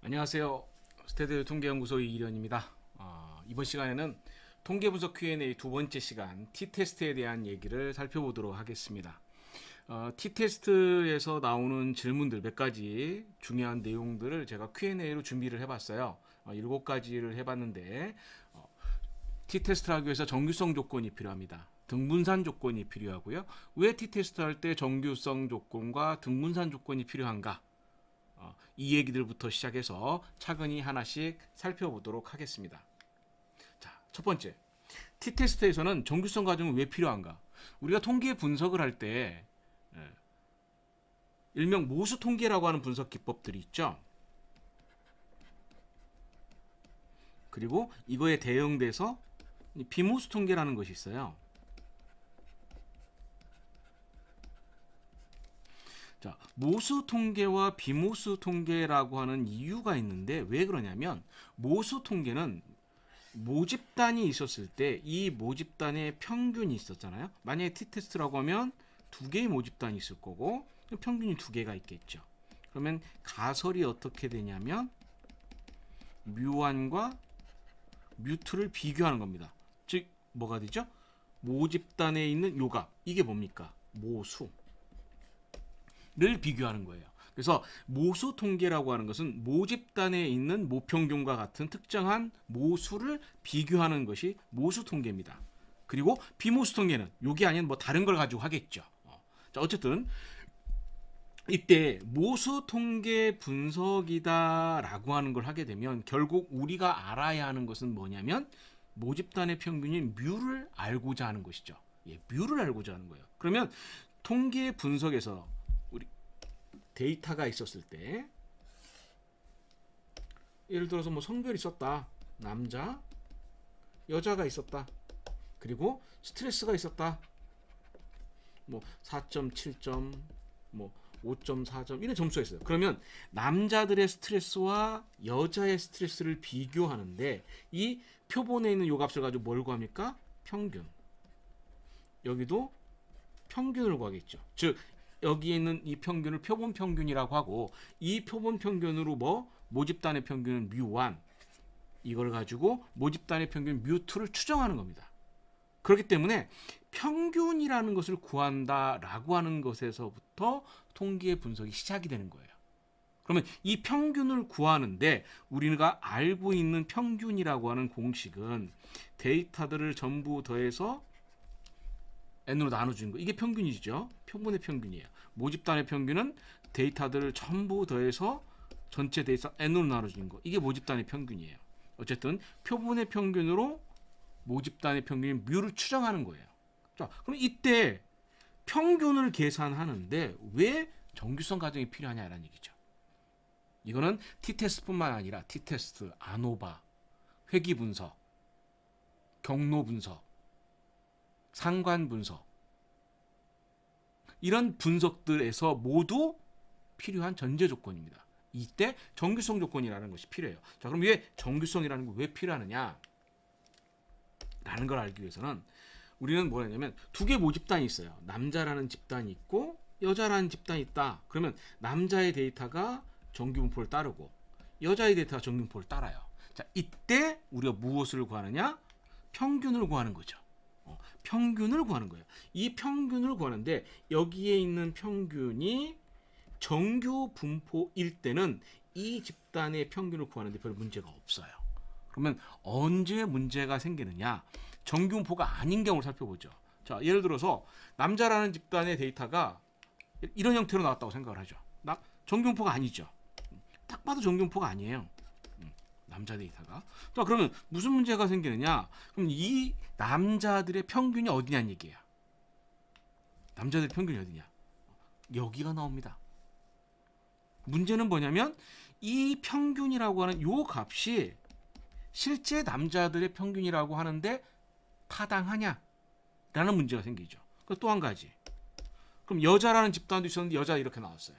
안녕하세요. 스테드 통계연구소 이기련입니다. 이번 시간에는 통계 분석 Q&A 두 번째 시간 T테스트에 대한 얘기를 살펴보도록 하겠습니다. T테스트에서 나오는 질문들 몇 가지 중요한 내용들을 제가 Q&A로 준비를 해봤어요. 7가지를 해봤는데 T테스트를 하기 위해서 정규성 조건이 필요합니다. 등분산 조건이 필요하고요. 왜 T테스트 할 때 정규성 조건과 등분산 조건이 필요한가? 이 얘기들부터 시작해서 차근히 하나씩 살펴보도록 하겠습니다. 자, 첫 번째, T테스트에서는 정규성 과정은 왜 필요한가? 우리가 통계 분석을 할 때 일명 모수 통계라고 하는 분석 기법들이 있죠. 그리고 이거에 대응돼서 비모수 통계라는 것이 있어요. 자, 모수 통계와 비모수 통계라고 하는 이유가 있는데 왜 그러냐면 모수 통계는 모집단이 있었을 때 이 모집단의 평균이 있었잖아요. 만약에 T테스트라고 하면 두 개의 모집단이 있을 거고 평균이 두 개가 있겠죠. 그러면 가설이 어떻게 되냐면 뮤1과 뮤2를 비교하는 겁니다. 즉 뭐가 되죠? 모집단에 있는 요값, 이게 뭡니까? 모수 를 비교하는 거예요. 그래서 모수 통계라고 하는 것은 모집단에 있는 모평균과 같은 특정한 모수를 비교하는 것이 모수 통계입니다. 그리고 비모수 통계는 요게 아닌 뭐 다른 걸 가지고 하겠죠. 자, 어쨌든 이때 모수 통계 분석이다라고 하는 걸 하게 되면 결국 우리가 알아야 하는 것은 뭐냐면 모집단의 평균인 뮤를 알고자 하는 것이죠. 예, 뮤를 알고자 하는 거예요. 그러면 통계 분석에서 데이터가 있었을 때 예를 들어서 뭐 성별이 있었다. 남자, 여자가 있었다. 그리고 스트레스가 있었다. 뭐 4.7점, 뭐 5.4점 이런 점수가 있어요. 그러면 남자들의 스트레스와 여자의 스트레스를 비교하는데 이 표본에 있는 요 값을 가지고 뭘 구합니까? 평균. 여기도 평균을 구하겠죠. 즉 여기에 있는 이 평균을 표본 평균이라고 하고 이 표본 평균으로 뭐 모집단의 평균은 뮤1 이걸 가지고 모집단의 평균 뮤2를 추정하는 겁니다. 그렇기 때문에 평균이라는 것을 구한다라고 하는 것에서부터 통계 분석이 시작이 되는 거예요. 그러면 이 평균을 구하는데 우리가 알고 있는 평균이라고 하는 공식은 데이터들을 전부 더해서 n으로 나눠주는 거. 이게 평균이죠. 표본의 평균이에요. 모집단의 평균은 데이터들을 전부 더해서 전체 데이터 n으로 나눠주는 거. 이게 모집단의 평균이에요. 어쨌든 표본의 평균으로 모집단의 평균인 뮤를 추정하는 거예요. 자, 그럼 이때 평균을 계산하는데 왜 정규성 과정이 필요하냐라는 얘기죠. 이거는 T테스트뿐만 아니라 T테스트, 아노바, 회귀 분석, 경로 분석, 상관 분석 이런 분석들에서 모두 필요한 전제 조건입니다. 이때 정규성 조건이라는 것이 필요해요. 자, 그럼 왜 정규성이라는 게 왜 필요하느냐? 라는 걸 알기 위해서는 우리는 뭐냐면 두 개 모집단이 있어요. 남자라는 집단이 있고 여자라는 집단이 있다. 그러면 남자의 데이터가 정규분포를 따르고 여자의 데이터가 정규분포를 따라요. 자, 이때 우리가 무엇을 구하느냐? 평균을 구하는 거죠. 평균을 구하는 거예요. 이 평균을 구하는데 여기에 있는 평균이 정규 분포일 때는 이 집단의 평균을 구하는데 별 문제가 없어요. 그러면 언제 문제가 생기느냐? 정규 분포가 아닌 경우를 살펴보죠. 자, 예를 들어서 남자라는 집단의 데이터가 이런 형태로 나왔다고 생각을 하죠. 정규 분포가 아니죠. 딱 봐도 정규 분포가 아니에요. 남자 데이터가. 자, 그러면 무슨 문제가 생기느냐? 그럼 이 남자들의 평균이 어디냐는 얘기야. 남자들의 평균이 어디냐? 여기가 나옵니다. 문제는 뭐냐면 이 평균이라고 하는 요 값이 실제 남자들의 평균이라고 하는데 타당하냐? 라는 문제가 생기죠. 또 한 가지. 그럼 여자라는 집단도 있었는데 여자 이렇게 나왔어요.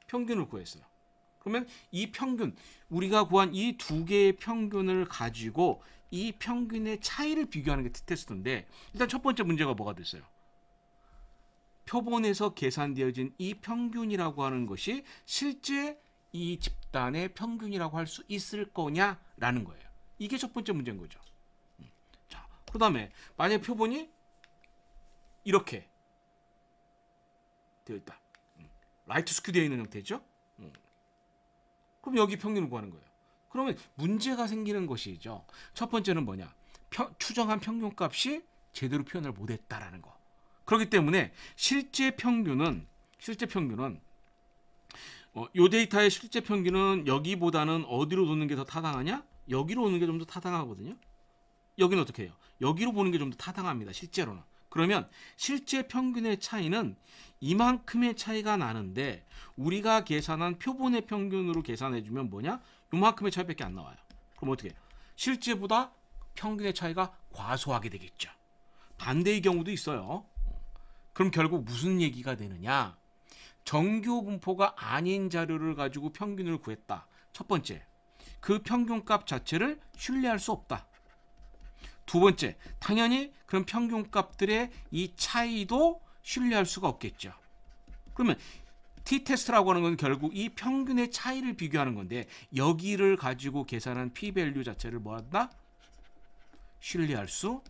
평균을 구했어요. 그러면 이 평균, 우리가 구한 이 두 개의 평균을 가지고 이 평균의 차이를 비교하는 게 T테스트인데 일단 첫 번째 문제가 뭐가 됐어요? 표본에서 계산되어진 이 평균이라고 하는 것이 실제 이 집단의 평균이라고 할 수 있을 거냐라는 거예요. 이게 첫 번째 문제인 거죠. 자, 그다음에 만약 표본이 이렇게 되어 있다. 라이트 스큐 되어 있는 형태죠. 그럼 여기 평균을 구하는 거예요. 그러면 문제가 생기는 것이죠. 첫 번째는 뭐냐? 추정한 평균값이 제대로 표현을 못했다라는 거. 그렇기 때문에 실제 평균은 요 데이터의 실제 평균은 여기보다는 어디로 놓는 게 더 타당하냐? 여기로 오는 게 좀 더 타당하거든요. 여기는 어떻게 해요? 여기로 보는 게 좀 더 타당합니다. 실제로는. 그러면 실제 평균의 차이는 이만큼의 차이가 나는데 우리가 계산한 표본의 평균으로 계산해주면 뭐냐? 요만큼의 차이밖에 안 나와요. 그럼 어떻게 해요? 실제보다 평균의 차이가 과소하게 되겠죠. 반대의 경우도 있어요. 그럼 결국 무슨 얘기가 되느냐? 정규 분포가 아닌 자료를 가지고 평균을 구했다. 첫 번째, 그 평균값 자체를 신뢰할 수 없다. 두 번째, 당연히 그런 평균값들의 이 차이도 신뢰할 수가 없겠죠. 그러면 t-테스트라고 하는 건 결국 이 평균의 차이를 비교하는 건데 여기를 가지고 계산한 p-밸류 자체를 뭐한다? 신뢰할 수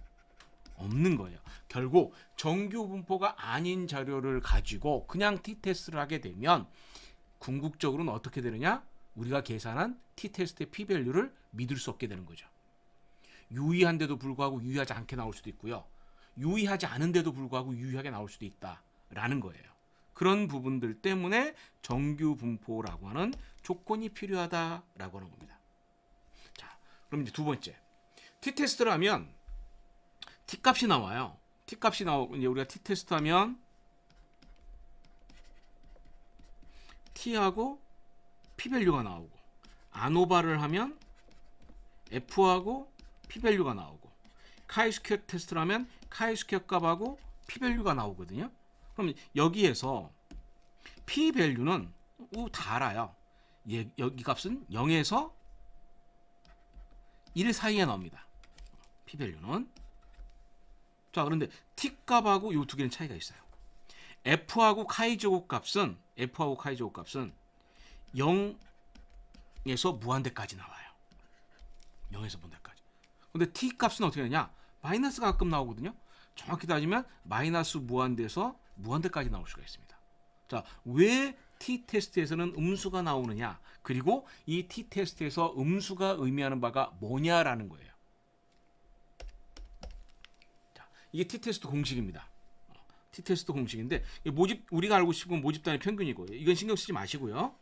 없는 거예요. 결국 정규 분포가 아닌 자료를 가지고 그냥 t-테스트를 하게 되면 궁극적으로는 어떻게 되느냐? 우리가 계산한 t-테스트의 p-밸류를 믿을 수 없게 되는 거죠. 유의한데도 불구하고 유의하지 않게 나올 수도 있고요. 유의하지 않은데도 불구하고 유의하게 나올 수도 있다라는 거예요. 그런 부분들 때문에 정규 분포라고 하는 조건이 필요하다라고 하는 겁니다. 자, 그럼 이제 두 번째. t-테스트를 하면 t값이 나와요. t값이 나오고 이제 우리가 t-테스트 하면 t하고 p-밸류가 나오고 아노바를 하면 f하고 p-밸류가 나오고 카이-스퀘어 테스트를 하면 카이-스퀘어 값하고 p-밸류가 나오거든요. 그럼 여기에서 p-밸류는 다 알아요. 여기 값은 0에서 1 사이에 나옵니다. p-밸류는. 자, 그런데 t 값하고 이 두 개는 차이가 있어요. f하고 카이-제곱 값은 0에서 무한대까지 나와요. 0에서 무한대까지. 근데 t 값은 어떻게 되냐? 마이너스가 가끔 나오거든요. 정확히 따지면 마이너스 무한대에서 무한대까지 나올 수가 있습니다. 자, 왜 t-테스트에서는 음수가 나오느냐? 그리고 이 t-테스트에서 음수가 의미하는 바가 뭐냐라는 거예요. 자, 이게 t-테스트 공식입니다. t-테스트 공식인데 우리가 알고 싶은 모집단의 평균이고 이건 신경 쓰지 마시고요.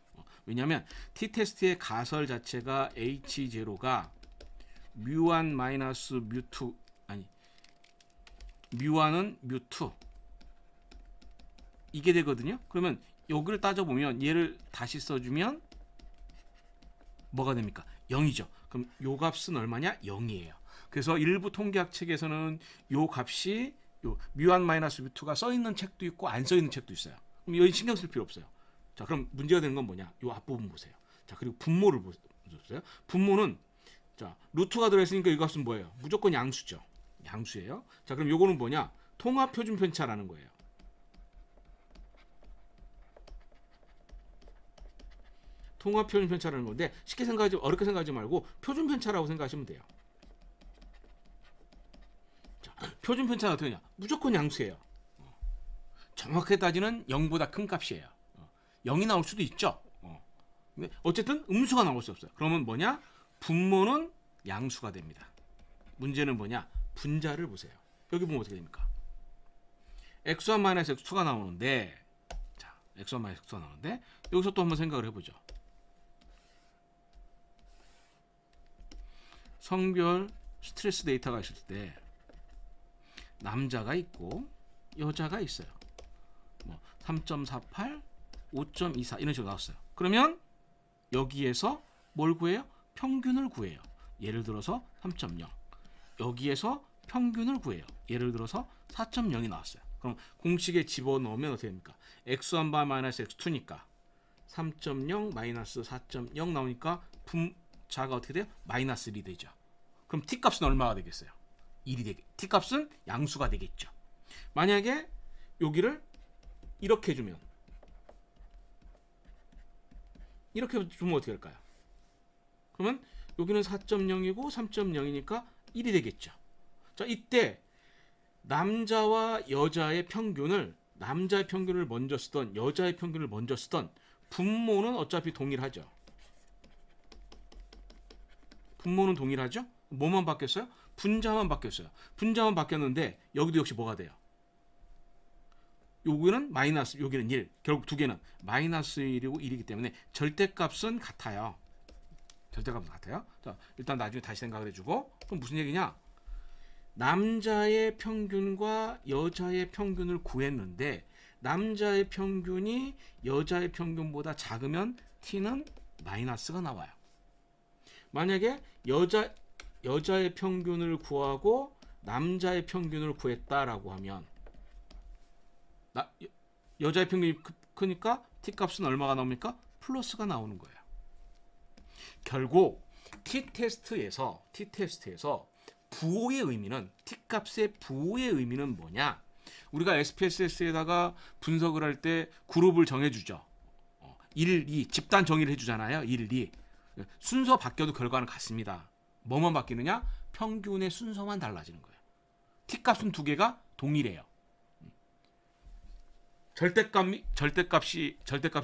왜냐하면 t-테스트의 가설 자체가 h0가 뮤1 마이너스 뮤2 아니 뮤1은 뮤2 이게 되거든요. 그러면 여기를 따져보면 얘를 다시 써주면 뭐가 됩니까? 0이죠. 그럼 요 값은 얼마냐? 0이에요. 그래서 일부 통계학 책에서는 요 값이 요 뮤1 마이너스 뮤2가 써있는 책도 있고 안 써있는 책도 있어요. 그럼 여기 신경 쓸 필요 없어요. 자, 그럼 문제가 되는 건 뭐냐? 요 앞부분 보세요. 자, 그리고 분모를 보세요. 분모는 자, 루트가 들어있으니까 이 값은 뭐예요? 무조건 양수죠. 양수예요. 자, 그럼 요거는 뭐냐? 통합 표준 편차라는 거예요. 통합 표준 편차라는 건데 쉽게 생각하지 어렵게 생각하지 말고 표준 편차라고 생각하시면 돼요. 자, 표준 편차는 어떻게 되냐? 무조건 양수예요. 정확하게 따지는 0보다 큰 값이에요. 0이 나올 수도 있죠. 근데 어쨌든 음수가 나올 수 없어요. 그러면 뭐냐? 분모는 양수가 됩니다. 문제는 뭐냐? 분자를 보세요. 여기 보면 어떻게 됩니까? x1 마이너스 x2가 나오는데 자, x1 마이너스 x2가 나오는데 여기서 또 한번 생각을 해보죠. 성별 스트레스 데이터가 있을 때 남자가 있고 여자가 있어요. 뭐 3.48, 5.24 이런 식으로 나왔어요. 그러면 여기에서 뭘 구해요? 평균을 구해요. 예를 들어서 3.0. 여기에서 평균을 구해요. 예를 들어서 4.0이 나왔어요. 그럼 공식에 집어넣으면 어떻게 됩니까? x1바 마이너스 x2니까 3.0 마이너스 4.0 나오니까 분자가 어떻게 돼요? 마이너스 1이 되죠. 그럼 t값은 얼마가 되겠어요? 1이 되겠. t값은 양수가 되겠죠. 만약에 여기를 이렇게 해주면 이렇게 주면 어떻게 할까요? 그러면 여기는 4.0이고 3.0이니까 1이 되겠죠. 자, 이때 남자의 평균을 먼저 쓰던 여자의 평균을 먼저 쓰던 분모는 어차피 동일하죠. 분모는 동일하죠. 뭐만 바뀌었어요? 분자만 바뀌었어요. 분자만 바뀌었는데 여기도 역시 뭐가 돼요? 여기는 마이너스, 여기는 1. 결국 두 개는 마이너스 1이고 1이기 때문에 절대값은 같아요. 절대값은 같아요. 자, 일단 나중에 다시 생각을 해주고, 그럼 무슨 얘기냐? 남자의 평균과 여자의 평균을 구했는데 남자의 평균이 여자의 평균보다 작으면 t는 마이너스가 나와요. 만약에 여자의 평균을 구하고 남자의 평균을 구했다라고 하면 여자의 평균이 크니까 t-값은 얼마가 나옵니까? 플러스가 나오는 거예요. 결국 t-테스트에서 부호의 의미는, t-값의 부호의 의미는 뭐냐? 우리가 SPSS에다가 분석을 할 때 그룹을 정해주죠. 1, 2 집단 정의를 해주잖아요. 1, 2 순서 바뀌어도 결과는 같습니다. 뭐만 바뀌느냐? 평균의 순서만 달라지는 거예요. t-값은 두 개가 동일해요. 절대값은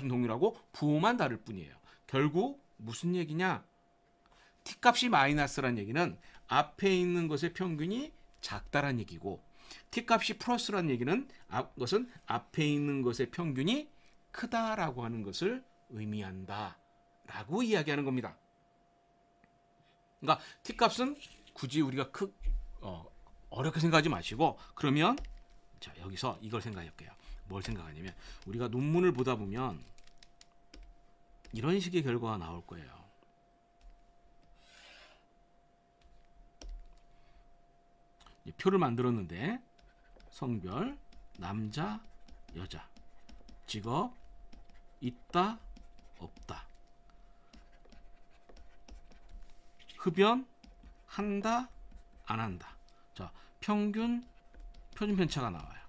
동일하고 부호만 다를 뿐이에요. 결국 무슨 얘기냐? t값이 마이너스란 얘기는 앞에 있는 것의 평균이 작다란 얘기고, t값이 플러스란 얘기는 것은 앞에 있는 것의 평균이 크다라고 하는 것을 의미한다 라고 이야기하는 겁니다. 그러니까 t값은 굳이 우리가 어렵게 생각하지 마시고, 그러면 자, 여기서 이걸 생각할게요. 뭘 생각하냐면, 우리가 논문을 보다 보면 이런 식의 결과가 나올 거예요. 표를 만들었는데 성별, 남자, 여자, 직업, 있다, 없다, 흡연, 한다, 안 한다. 자, 평균, 표준 편차가 나와요.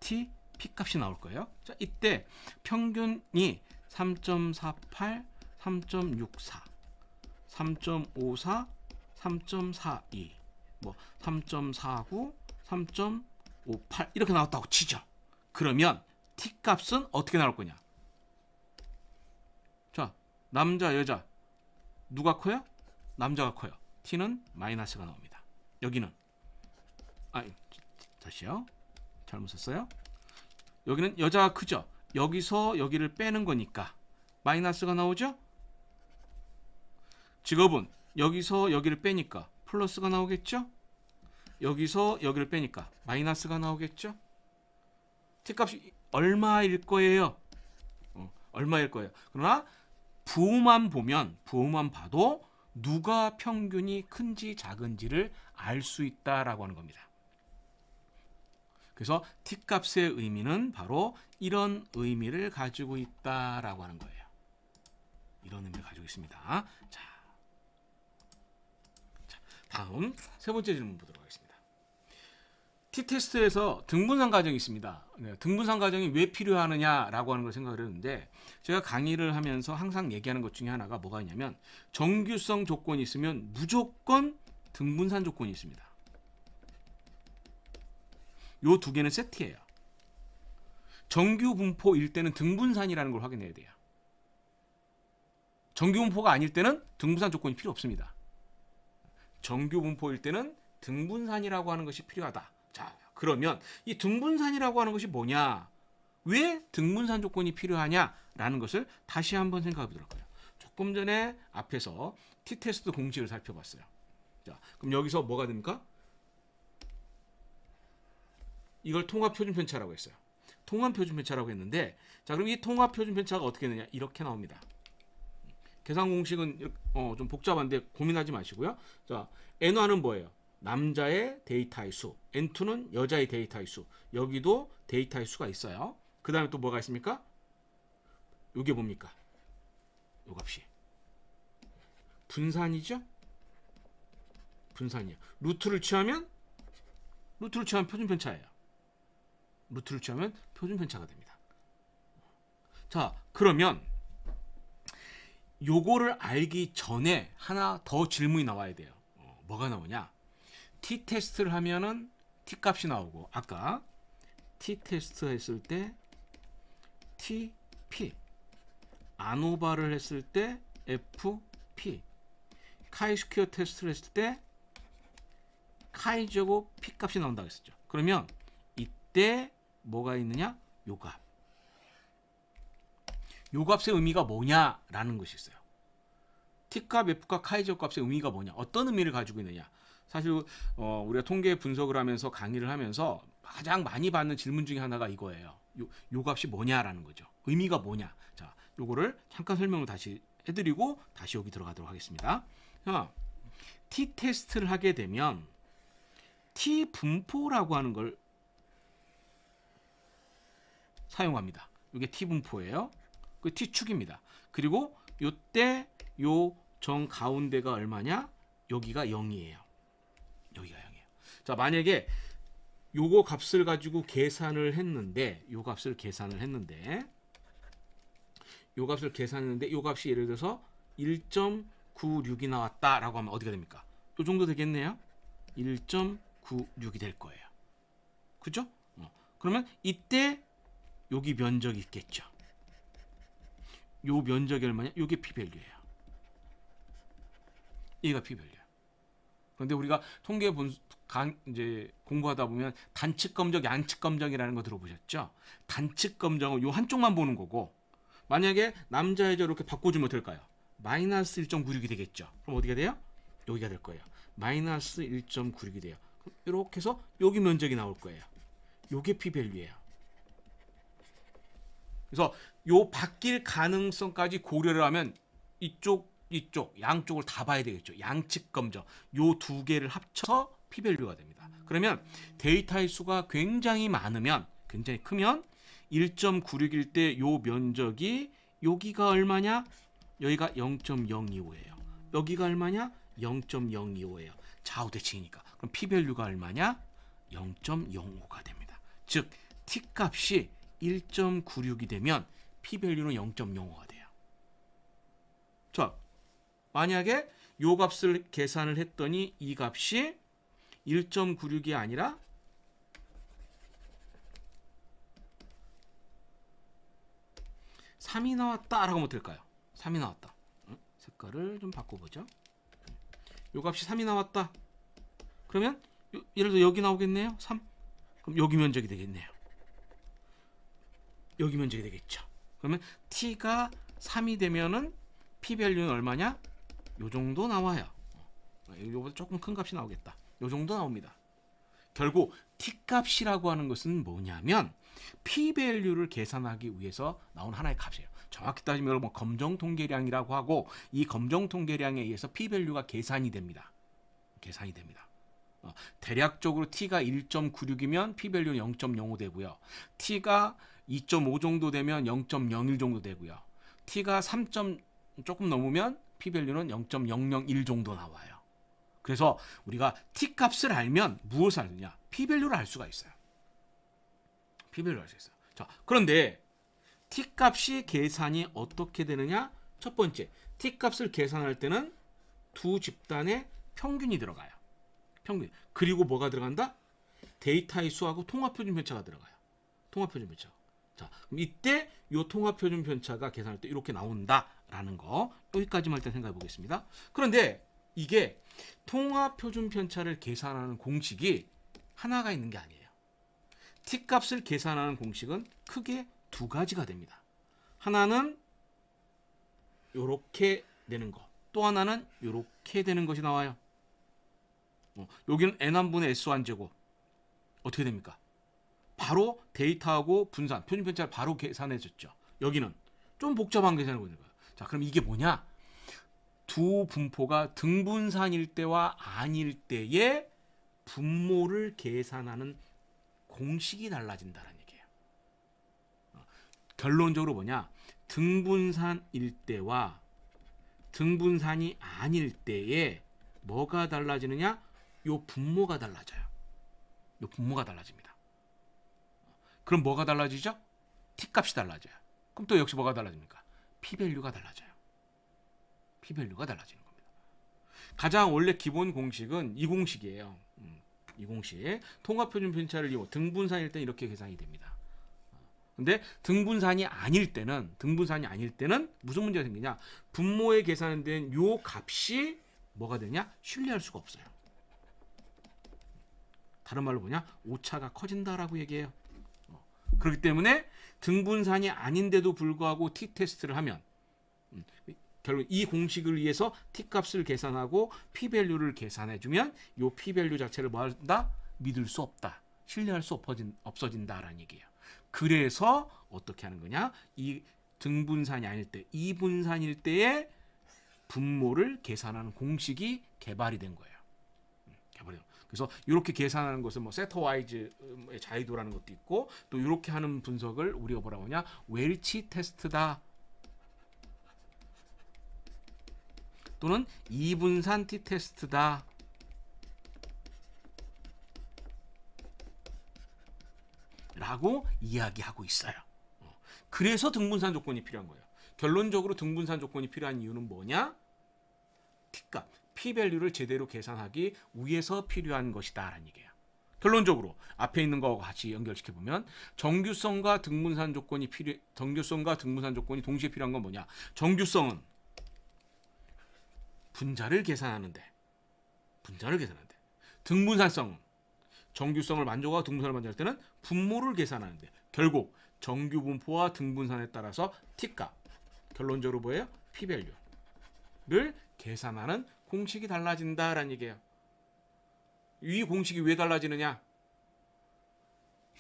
t, p값이 나올 거예요. 자, 이때 평균이 3.48, 3.64, 3.54, 3.42, 뭐 3.49, 3.58 이렇게 나왔다고 치죠. 그러면 t값은 어떻게 나올 거냐? 자, 남자, 여자 누가 커요? 남자가 커요. t는 마이너스가 나옵니다. 여기는 다시요. 잘못 썼어요. 여기는 여자가 크죠. 여기서 여기를 빼는 거니까 마이너스가 나오죠. 직업은 여기서 여기를 빼니까 플러스가 나오겠죠. 여기서 여기를 빼니까 마이너스가 나오겠죠. t값이 얼마일 거예요? 얼마일 거예요. 그러나 부호만 봐도 누가 평균이 큰지 작은지를 알 수 있다라고 하는 겁니다. 그래서 t값의 의미는 바로 이런 의미를 가지고 있다라고 하는 거예요. 이런 의미를 가지고 있습니다. 자, 다음 세 번째 질문 보도록 하겠습니다. t-테스트에서 등분산 과정이 있습니다. 등분산 과정이 왜 필요하느냐라고 하는 걸 생각을 했는데, 제가 강의를 하면서 항상 얘기하는 것 중에 하나가 뭐가 있냐면, 정규성 조건이 있으면 무조건 등분산 조건이 있습니다. 요 두 개는 세트예요. 정규 분포일 때는 등분산이라는 걸 확인해야 돼요. 정규 분포가 아닐 때는 등분산 조건이 필요 없습니다. 정규 분포일 때는 등분산이라고 하는 것이 필요하다. 자, 그러면 이 등분산이라고 하는 것이 뭐냐? 왜 등분산 조건이 필요하냐라는 것을 다시 한번 생각해 보도록 해요. 조금 전에 앞에서 t-테스트 공식을 살펴봤어요. 자, 그럼 여기서 뭐가 됩니까? 이걸 통합표준편차라고 했어요. 통합표준편차라고 했는데, 자, 그럼 이 통합표준편차가 어떻게 되느냐? 이렇게 나옵니다. 계산 공식은 좀 복잡한데 고민하지 마시고요. 자, N1은 뭐예요? 남자의 데이터의 수, N2는 여자의 데이터의 수. 여기도 데이터의 수가 있어요. 그 다음에 또 뭐가 있습니까? 이게 뭡니까? 요 값이 분산이죠? 분산이에요. 루트를 취하면 표준편차예요. 루트를 취하면 표준편차가 됩니다. 자, 그러면 요거를 알기 전에 하나 더 질문이 나와야 돼요. 뭐가 나오냐? t 테스트를 하면은 t 값이 나오고, 아까 t 테스트 했을 때 tp, 아노바를 했을 때 fp, 카이 스퀘어 테스트를 했을 때 카이 제곱 p 값이 나온다고 했었죠. 그러면 이때 뭐가 있느냐? 요 값. 요 값의 의미가 뭐냐라는 것이 있어요. t값, f값, 카이 제곱 값의 의미가 뭐냐? 어떤 의미를 가지고 있느냐? 사실 우리가 통계 분석을 하면서 강의를 하면서 가장 많이 받는 질문 중에 하나가 이거예요. 요 값이 뭐냐라는 거죠. 의미가 뭐냐? 자, 요거를 잠깐 설명을 다시 해드리고 다시 여기 들어가도록 하겠습니다. t 테스트를 하게 되면 t 분포라고 하는 걸 사용합니다. 이게 t 분포예요. 그 t 축입니다. 그리고 요때 요 정 가운데가 얼마냐? 여기가 0이에요. 여기가 0이에요. 자, 만약에 요거 값을 가지고 계산을 했는데, 요 값을 계산했는데 요 값이 예를 들어서 1.96이 나왔다라고 하면 어디가 됩니까? 요 정도 되겠네요. 1.96이 될 거예요. 그죠? 그러면 이때 여기 면적이 있겠죠. 요 면적이 얼마냐? 요게 p-밸류예요. 얘가 p-밸류야. 그런데 우리가 통계 이제 공부하다 보면 단측 검정, 양측 검정이라는 거 들어보셨죠? 단측 검정은 요 한쪽만 보는 거고, 만약에 남자 여자 이렇게 바꿔주면 어떨까요? 마이너스 1.96이 되겠죠. 그럼 어디가 돼요? 여기가 될 거예요. 마이너스 1.96이 돼요. 그럼 이렇게 해서 여기 면적이 나올 거예요. 요게 p-밸류예요. 그래서 요 바뀔 가능성까지 고려를 하면 이쪽 양쪽을 다 봐야 되겠죠. 양측 검정 요 두 개를 합쳐서 p-밸류가 됩니다. 그러면 데이터의 수가 굉장히 많으면, 굉장히 크면 1.96일 때 요 면적이 여기가 얼마냐? 여기가 0.025예요. 여기가 얼마냐? 0.025예요. 좌우대칭이니까. 그럼 p-밸류가 얼마냐? 0.05가 됩니다. 즉 t 값이 1.96이 되면 p-밸류는 0.05가 돼요. 자, 만약에 요 값을 계산을 했더니 이 값이 1.96이 아니라 3이 나왔다라고 하면 될까요? 3이 나왔다. 색깔을 좀 바꿔보죠. 요 값이 3이 나왔다. 그러면 예를 들어 여기 나오겠네요. 3. 그럼 여기 면적이 되겠네요. 여기 면적이 되겠죠. 그러면 t가 3이 되면은 p-밸류는 얼마냐? 요 정도 나와요. 요거보다 조금 큰 값이 나오겠다. 요 정도 나옵니다. 결국 t값이라고 하는 것은 뭐냐면 p-밸류를 계산하기 위해서 나온 하나의 값이에요. 정확히 따지면 뭐 검정 통계량이라고 하고, 이 검정 통계량에 의해서 p-밸류가 계산이 됩니다. 대략적으로 t가 1.96이면 p-밸류는 0.05 되고요. t가 2.5 정도 되면 0.01 정도 되고요. t가 3. 조금 넘으면 p-밸류는 0.001 정도 나와요. 그래서 우리가 t-값을 알면 무엇을 알느냐? p-밸류를 알 수가 있어요. p-밸류를 알 수 있어요. 자, 그런데 t-값이 계산이 어떻게 되느냐? 첫 번째, t-값을 계산할 때는 두 집단의 평균이 들어가요. 평균. 그리고 뭐가 들어간다? 데이터의 수하고 통합표준 편차가 들어가요. 통합표준 편차. 자, 그럼 이때 이 통합표준 편차가 계산할 때 이렇게 나온다라는 거, 여기까지만 일단 생각해 보겠습니다. 그런데 이게 통합표준 편차를 계산하는 공식이 하나가 있는 게 아니에요. t값을 계산하는 공식은 크게 두 가지가 됩니다. 하나는 이렇게 되는 거, 또 하나는 이렇게 되는 것이 나와요. 여기는 n1분의 s1제곱 어떻게 됩니까? 바로 데이터하고 분산, 표준 편차를 바로 계산해줬죠. 여기는 좀 복잡한 계산을 보는 거예요. 자, 그럼 이게 뭐냐? 두 분포가 등분산일 때와 아닐 때의 분모를 계산하는 공식이 달라진다는 얘기예요. 결론적으로 뭐냐? 등분산일 때와 등분산이 아닐 때에 뭐가 달라지느냐? 요 분모가 달라져요. 요 분모가 달라집니다. 그럼 뭐가 달라지죠? t값이 달라져요. 그럼 또 역시 뭐가 달라집니까? p-밸류가 달라져요. P밸류가 달라지는 겁니다. 가장 원래 기본 공식은 이 공식이에요. 이 공식. 통합표준 편차를 이용 등분산일 때 이렇게 계산이 됩니다. 근데 등분산이 아닐 때는 무슨 문제가 생기냐? 분모에 계산된 요 값이 뭐가 되냐? 신뢰할 수가 없어요. 다른 말로 뭐냐? 오차가 커진다라고 얘기해요. 그렇기 때문에 등분산이 아닌데도 불구하고 t-테스트를 하면 결국 이 공식을 위해서 t-값을 계산하고 p-밸류를 계산해주면 이 p-밸류 자체를 뭐 한다? 믿을 수 없다. 신뢰할 수 없어진다라는 얘기예요. 그래서 어떻게 하는 거냐? 이 등분산이 아닐 때, 이분산일 때의 분모를 계산하는 공식이 개발이 된 거예요. 그래서 이렇게 계산하는 것은 뭐 세터 와이즈의 자유도라는 것도 있고 또 이렇게 하는 분석을 우리가 뭐라고 하냐? 웰치 테스트다. 또는 이분산 t 테스트다. 라고 이야기하고 있어요. 그래서 등분산 조건이 필요한 거예요. 결론적으로 등분산 조건이 필요한 이유는 뭐냐? t값, p-밸류를 제대로 계산하기 위해서 필요한 것이다 라는 얘기예요. 결론적으로 앞에 있는 거하고 같이 연결시켜 보면 정규성과 등분산 조건이 동시에 필요한 건 뭐냐? 정규성은 분자를 계산하는데 등분산성은 정규성을 만족하고 등분산을 만족할 때는 분모를 계산하는데 결국 정규 분포와 등분산에 따라서 t값, 결론적으로 뭐예요? p-밸류를 계산하는 공식이 달라진다라는 얘기예요. 이 공식이 왜 달라지느냐?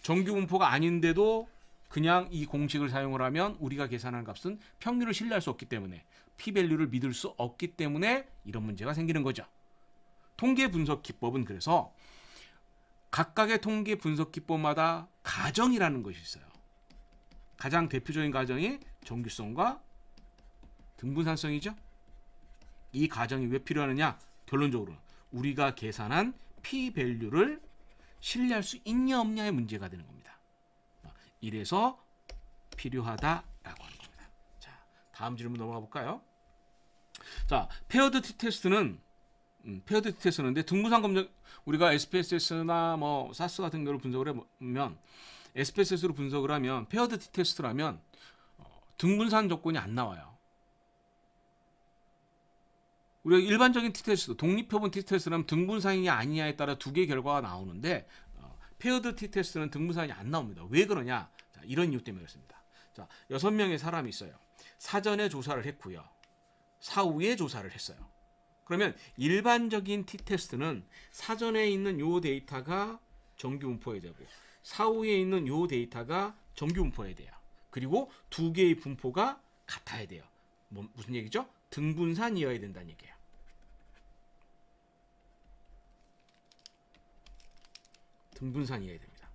정규 분포가 아닌데도 그냥 이 공식을 사용을 하면 우리가 계산하는 값은 평균을 신뢰할 수 없기 때문에 p-밸류를 믿을 수 없기 때문에 이런 문제가 생기는 거죠. 통계 분석 기법은 그래서 각각의 통계 분석 기법마다 가정이라는 것이 있어요. 가장 대표적인 가정이 정규성과 등분산성이죠. 이 가정이 왜 필요하느냐? 결론적으로 우리가 계산한 p-밸류를 신뢰할 수 있냐 없냐의 문제가 되는 겁니다. 이래서 필요하다라고 하는 겁니다. 자, 다음 질문 넘어가 볼까요? 자, 페어드 t-테스트는 페어드-t-테스트인데 등분산 검정 우리가 SPSS나 뭐 SAS 같은 경우를 분석을 해보면 SPSS로 분석을 하면 페어드 t-테스트라면 등분산 조건이 안 나와요. 우리가 일반적인 t-테스트, 독립표본 t-테스트라면 등분산이냐 아니냐에 따라 두 개의 결과가 나오는데 페어드 t-테스트는 등분산이 안 나옵니다. 왜 그러냐? 자, 이런 이유 때문에 그렇습니다. 자, 6명의 사람이 있어요. 사전에 조사를 했고요. 사후에 조사를 했어요. 그러면 일반적인 t-테스트는 사전에 있는 요 데이터가 정규 분포해야 되고 사후에 있는 요 데이터가 정규 분포해야 돼요. 그리고 두 개의 분포가 같아야 돼요. 무슨 얘기죠? 등분산이어야 된다는 얘기예요. 등분산이어야 됩니다.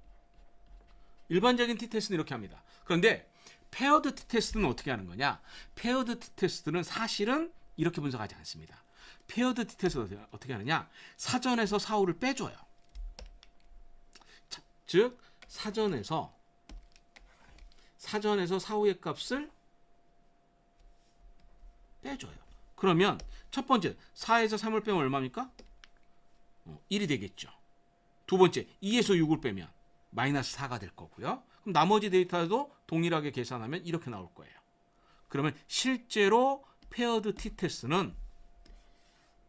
일반적인 t-테스트는 이렇게 합니다. 그런데 페어드 t-테스트는 어떻게 하는 거냐? 페어드 t-테스트는 사실은 이렇게 분석하지 않습니다. 페어드 t-테스트는 어떻게 하느냐? 사전에서 사후를 빼줘요. 즉 사전에서 사후의 값을 빼줘요. 그러면 첫 번째 4에서 3을 빼면 얼마입니까? 1이 되겠죠. 두 번째 2에서 6을 빼면 마이너스 4가 될 거고요. 그럼 나머지 데이터도 동일하게 계산하면 이렇게 나올 거예요. 그러면 실제로 페어드 t-테스트는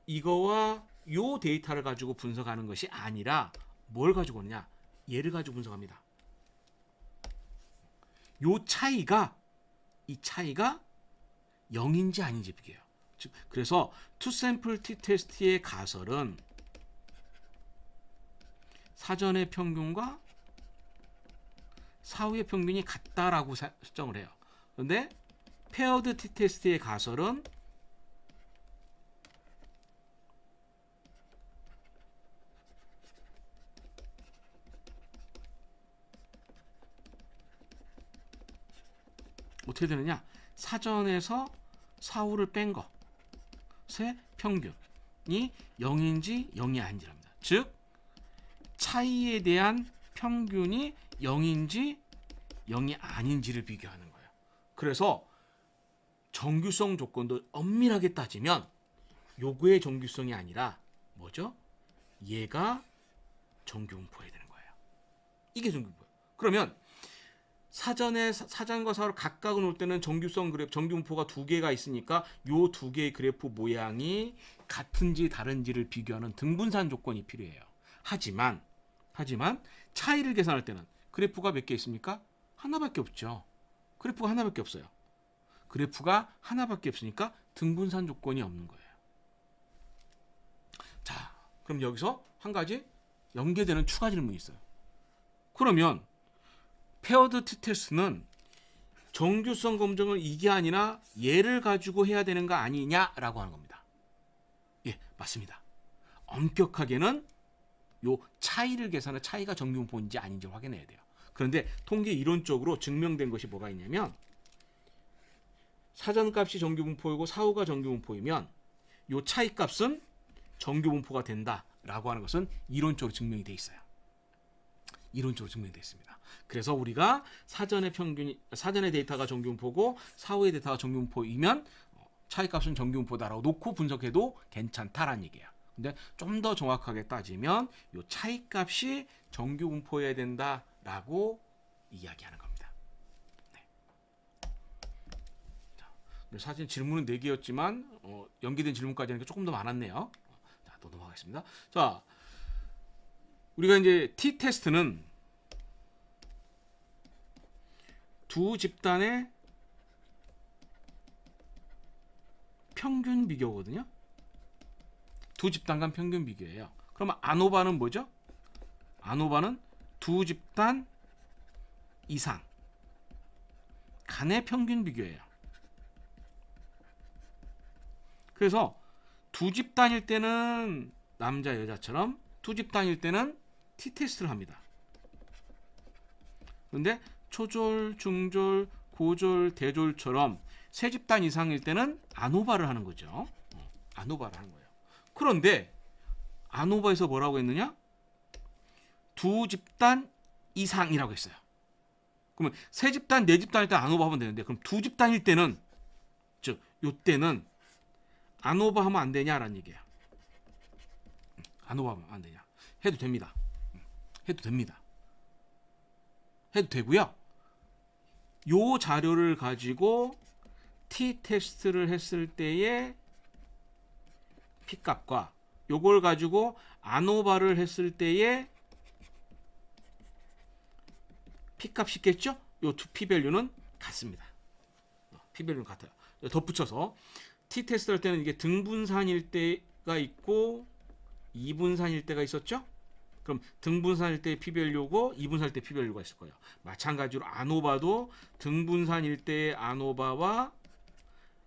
이거와 요 데이터를 가지고 분석하는 것이 아니라 뭘 가지고 오느냐? 얘를 가지고 분석합니다. 이 차이가 0인지 아닌지 비교해요. 즉 그래서 투샘플 t-테스트의 가설은 사전의 평균과 사후의 평균이 같다라고 설정을 해요. 그런데 페어드 t-테스트의 가설은 어떻게 되느냐? 사전에서 사후를 뺀 것의 평균이 0인지 0이 아닌지랍니다. 즉 차이에 대한 평균이 0인지 0이 아닌지를 비교하는 거예요. 그래서 정규성 조건도 엄밀하게 따지면 요거의 정규성이 아니라 뭐죠? 얘가 정규분포해야 되는 거예요. 이게 정규분포예요. 그러면 사전과 사후를 각각 놓을 때는 정규성 그래프, 정규분포가 두 개가 있으니까 요 두 개의 그래프 모양이 같은지 다른지를 비교하는 등분산 조건이 필요해요. 하지만 차이를 계산할 때는 그래프가 몇 개 있습니까? 하나밖에 없죠. 그래프가 하나밖에 없어요. 그래프가 하나밖에 없으니까 등분산 조건이 없는 거예요. 자, 그럼 여기서 한 가지 연계되는 추가 질문이 있어요. 그러면 페어드 t-테스트는 정규성 검증을 이게 아니라 얘를 가지고 해야 되는 거 아니냐라고 하는 겁니다. 예, 맞습니다. 엄격하게는 요 차이를 계산해 차이가 정규분포인지 아닌지 확인해야 돼요. 그런데 통계 이론적으로 증명된 것이 뭐가 있냐면 사전값이 정규분포이고 사후가 정규분포이면 요 차이값은 정규분포가 된다라고 하는 것은 이론적으로 증명이 돼 있어요. 이론적으로 증명이 되어 있습니다. 그래서 우리가 사전의 데이터가 정규분포고 사후의 데이터가 정규분포이면 차이값은 정규분포다라고 놓고 분석해도 괜찮다라는 얘기예요. 근데 좀 더 정확하게 따지면 이 차이값이 정규분포해야 된다라고 이야기하는 겁니다. 네. 자, 사실 질문은 4개였지만 연계된 질문까지 하니까 조금 더 많았네요. 자, 또 넘어가겠습니다. 자, 우리가 이제 t-테스트는 두 집단의 평균 비교거든요. 두 집단 간 평균 비교예요. 그러면 아노바는 뭐죠? 아노바는 두 집단 이상 간의 평균 비교예요. 그래서 두 집단일 때는 남자 여자처럼 두 집단일 때는 t-테스트를 합니다. 그런데 초졸, 중졸, 고졸, 대졸처럼 세 집단 이상일 때는 아노바를 하는 거죠. 아노바를 하는 거예요. 그런데 아노바에서 뭐라고 했느냐? 두 집단 이상이라고 했어요. 그러면 세 집단, 네 집단일 때 아노바 하면 되는데 그럼 두 집단일 때는 즉 요때는 아노바 하면 안 되냐라는 얘기예요. 아노바 하면 안 되냐? 해도 됩니다. 해도 됩니다. 해도 되고요. 요 자료를 가지고 t-테스트를 했을 때의 P값과 요걸 가지고 아노바를 했을 때의 P값이 있겠죠? 요 두 P밸류는 같습니다. P밸류는 같아요. 덧붙여서 t-테스트 할 때는 이게 등분산일 때가 있고 이분산일 때가 있었죠? 그럼 등분산일 때 P밸류고 이분산일 때 P밸류가 있을 거예요. 마찬가지로 아노바도 등분산일 때의 아노바와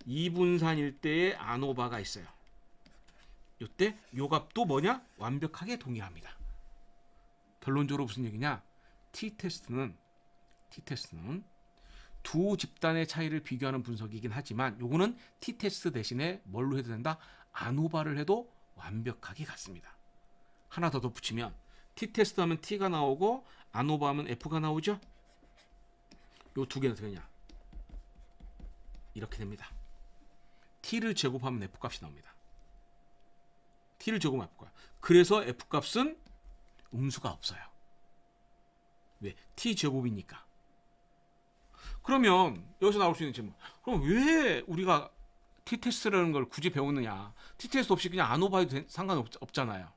이분산일 때의 아노바가 있어요. 이때 요 값도 뭐냐? 완벽하게 동일합니다. 결론적으로 무슨 얘기냐? t-테스트는 두 집단의 차이를 비교하는 분석이긴 하지만 요거는 t-테스트 대신에 뭘로 해도 된다? 아노바를 해도 완벽하게 같습니다. 하나 더 덧붙이면 t-테스트 하면 t가 나오고 아노바 하면 f가 나오죠? 요 두 개는 어떻게 되냐? 이렇게 됩니다. t를 제곱하면 f값이 나옵니다. t를 제곱하면 f값. 그래서 f값은 음수가 없어요. 왜? t제곱이니까. 그러면 여기서 나올 수 있는 질문. 그럼 왜 우리가 t-테스트라는 걸 굳이 배우느냐? t-테스트 없이 그냥 아노바해도 상관없잖아요.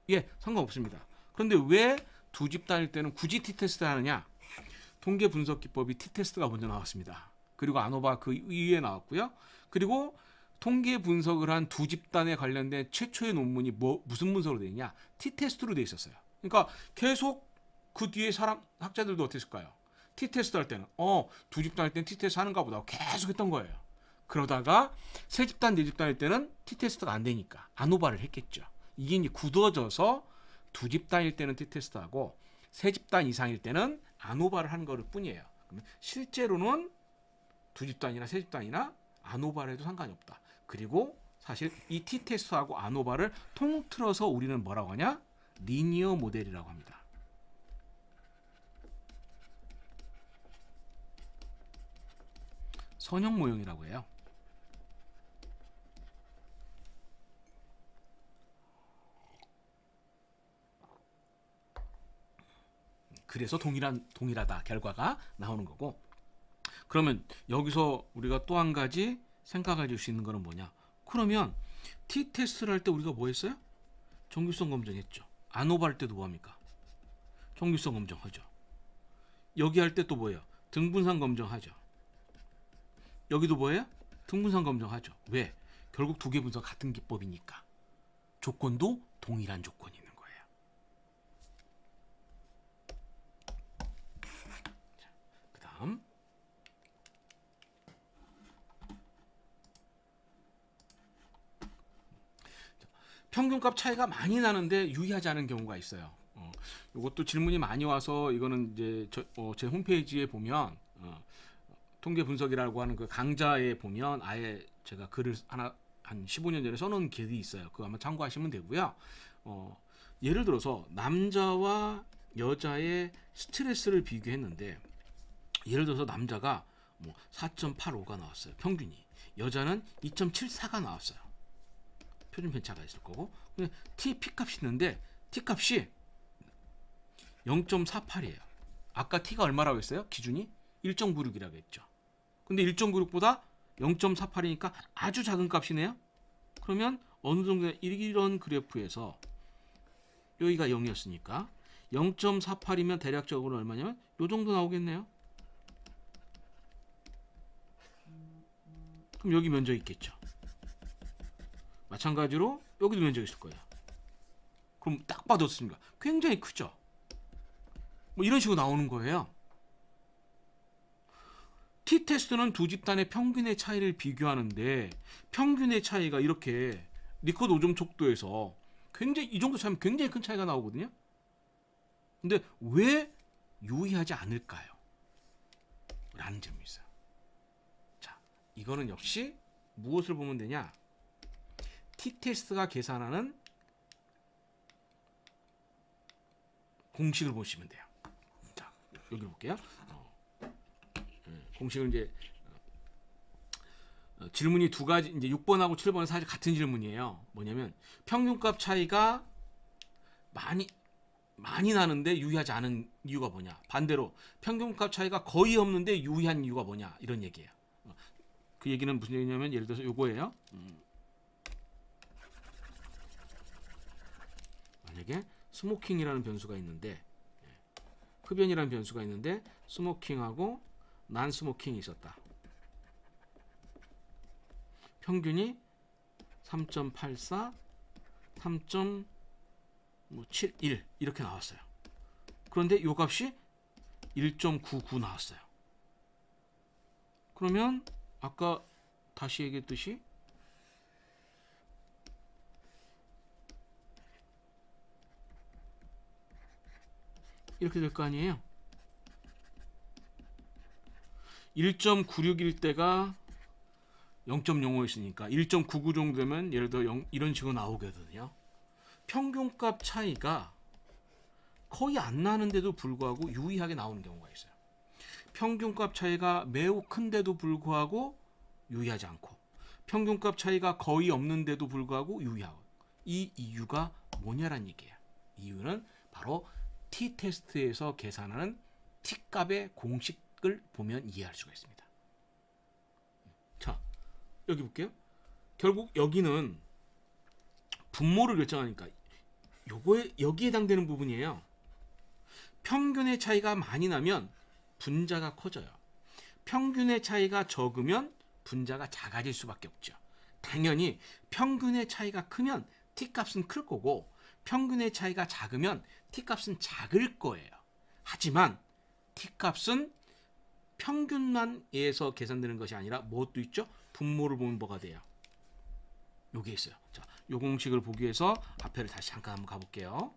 예, 상관없습니다. 그런데 왜 두 집단일 때는 굳이 t-테스트 하느냐? 통계 분석 기법이 t-테스트가 먼저 나왔습니다. 그리고 아노바 그 이후에 나왔고요. 그리고 통계 분석을 한 두 집단에 관련된 최초의 논문이 무슨 문서로 되어 있냐? t-테스트로 되어 있었어요. 그러니까 계속 그 뒤에 학자들도 어떻게 했을까요? t-테스트 할 때는 두 집단 할 때는 t-테스트 하는가 보다 계속 했던 거예요. 그러다가 세 집단, 네 집단일 때는 t-테스트가 안 되니까 아노바를 했겠죠. 이게 이제 굳어져서 두 집단일 때는 t-테스트하고 세 집단 이상일 때는 아노바를 하는 거를 뿐이에요. 그러면 실제로는 두 집단이나 세 집단이나 아노바를 해도 상관이 없다. 그리고 사실 이 t-테스트하고 아노바를 통틀어서 우리는 뭐라고 하냐? 리니어 모델이라고 합니다. 선형 모형이라고 해요. 그래서 동일하다 결과가 나오는 거고. 그러면 여기서 우리가 또 한 가지 생각해 줄 수 있는 거는 뭐냐? 그러면 t-테스트를 할 때 우리가 뭐 했어요? 정규성 검증했죠. 아노바 할 때도 뭐 합니까? 정규성 검증하죠. 여기 할 때 또 뭐예요? 등분상 검증하죠. 여기도 뭐예요? 등분상 검증하죠. 왜? 결국 두 개 분석 같은 기법이니까. 조건도 동일한 조건이 있는 거예요. 자, 그다음 평균값 차이가 많이 나는데 유의하지 않은 경우가 있어요. 이것도 질문이 많이 와서 이거는 이제 제 홈페이지에 보면 통계 분석이라고 하는 그 강좌에 보면 아예 제가 글을 하나 한 15년 전에 써놓은 글이 있어요. 그거 한번 참고하시면 되고요. 예를 들어서 남자와 여자의 스트레스를 비교했는데 예를 들어서 남자가 뭐 4.85가 나왔어요. 평균이. 여자는 2.74가 나왔어요. 표준 편차가 있을 거고. 근데 P 값이 있는데 T 값이 0.48이에요. 아까 T가 얼마라고 했어요? 기준이 1.96이라고 했죠. 근데 1.96보다 0.48이니까 아주 작은 값이네요. 그러면 어느 정도 이런 그래프에서 여기가 0이었으니까 0.48이면 대략적으로 얼마냐면 이 정도 나오겠네요. 그럼 여기 면적 있겠죠. 마찬가지로 여기도 면적 있을 거예요. 그럼 딱 봐도 어떻습니까? 굉장히 크죠. 뭐 이런 식으로 나오는 거예요. t-테스트는 두 집단의 평균의 차이를 비교하는데 평균의 차이가 이렇게 리커드 오점 척도에서 굉장히 이 정도 차이면 굉장히 큰 차이가 나오거든요. 근데 왜 유의하지 않을까요? 라는 점이 있어요. 자, 이거는 역시 무엇을 보면 되냐? t-테스트가 계산하는 공식을 보시면 돼요. 자, 여기를 볼게요. 공식은 이제 질문이 두 가지, 이제 6번하고 7번은 사실 같은 질문이에요. 뭐냐면 평균값 차이가 많이 나는데 유의하지 않은 이유가 뭐냐? 반대로 평균값 차이가 거의 없는데 유의한 이유가 뭐냐? 이런 얘기예요. 그 얘기는 무슨 얘기냐면 예를 들어서 요거예요. 만약에 스모킹이라는 변수가 있는데 흡연이라는 변수가 있는데 스모킹하고 난 스모킹이 있었다. 평균이 3.84, 3.71 이렇게 나왔어요. 그런데 이 값이 1.99 나왔어요. 그러면 아까 다시 얘기했듯이 이렇게 될 거 아니에요. 1.96일 때가 0.05였으니까 1.99 정도 되면 예를 들어 이런 식으로 나오거든요. 평균값 차이가 거의 안 나는데도 불구하고 유의하게 나오는 경우가 있어요. 평균값 차이가 매우 큰데도 불구하고 유의하지 않고 평균값 차이가 거의 없는데도 불구하고 유의하고 이 이유가 뭐냐란 얘기예요. 이유는 바로 t-테스트에서 계산하는 t값의 공식을 보면 이해할 수가 있습니다. 자, 여기 볼게요. 결국 여기는 분모를 결정하니까 요거에 여기에 해당되는 부분이에요. 평균의 차이가 많이 나면 분자가 커져요. 평균의 차이가 적으면 분자가 작아질 수밖에 없죠. 당연히 평균의 차이가 크면 t값은 클 거고 평균의 차이가 작으면 t값은 작을 거예요. 하지만 t값은 평균만에서 계산되는 것이 아니라 무엇도 있죠? 분모를 보면 뭐가 돼요? 요게 있어요. 자, 요 공식을 보기 위해서 앞에를 다시 잠깐 한번 가볼게요.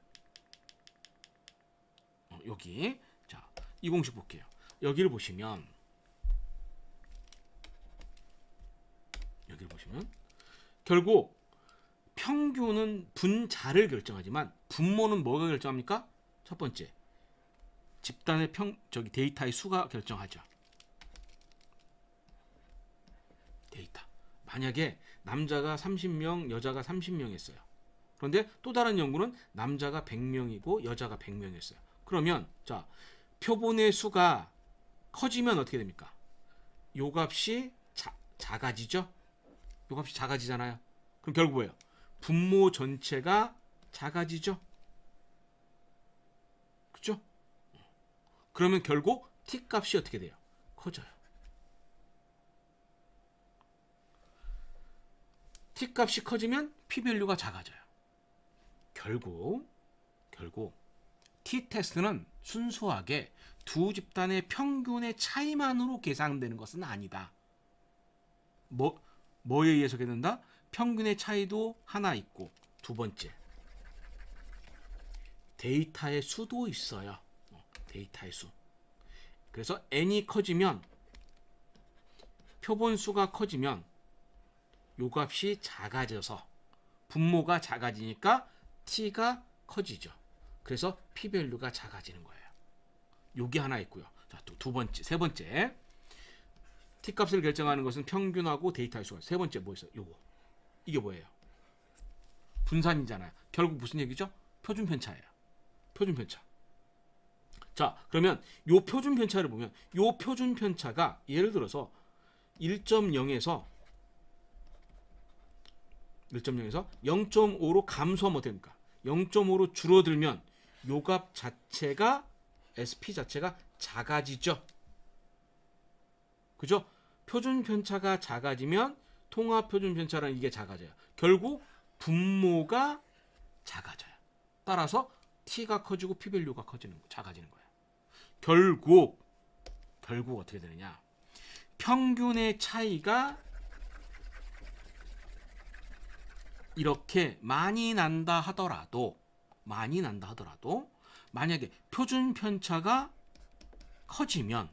여기 자, 이 공식 볼게요. 여기를 보시면 결국 평균은 분자를 결정하지만 분모는 뭐가 결정합니까? 첫 번째 집단의 데이터의 수가 결정하죠. 데이터. 만약에 남자가 30명, 여자가 30명 했어요. 그런데 또 다른 연구는 남자가 100명이고 여자가 100명 했어요. 그러면 자, 표본의 수가 커지면 어떻게 됩니까? 요 값이 작아지죠? 요 값이 작아지잖아요. 그럼 결국 뭐예요? 분모 전체가 작아지죠? 그죠? 그러면 결국 t 값이 어떻게 돼요? 커져요. t 값이 커지면 p-밸류가 작아져요. 결국 t-테스트는 순수하게 두 집단의 평균의 차이만으로 계산되는 것은 아니다. 뭐에 의해서 계산된다? 평균의 차이도 하나 있고, 두 번째, 데이터의 수도 있어요. 데이터의 수. 그래서 n이 커지면, 표본 수가 커지면 요 값이 작아져서 분모가 작아지니까 t가 커지죠. 그래서 p-밸류가 작아지는 거예요. 요게 하나 있고요. 자, 두 번째, 세 번째. t 값을 결정하는 것은 평균하고 데이터의 수가. 세 번째 뭐 있어요? 요거. 이게 뭐예요? 분산이잖아요. 결국 무슨 얘기죠? 표준 편차예요. 표준 편차. 자, 그러면 요 표준 편차를 보면 요 표준 편차가 예를 들어서 1.0에서 0.5로 감소하면 어떻게 됩니까? 0.5로 줄어들면 요 값 자체가 SP 자체가 작아지죠. 그죠? 표준 편차가 작아지면 통합 표준 편차라는 이게 작아져요. 결국 분모가 작아져요. 따라서 t가 커지고 p-밸류가 작아지는 거예요. 결국 어떻게 되느냐? 평균의 차이가 이렇게 많이 난다 하더라도 만약에 표준 편차가 커지면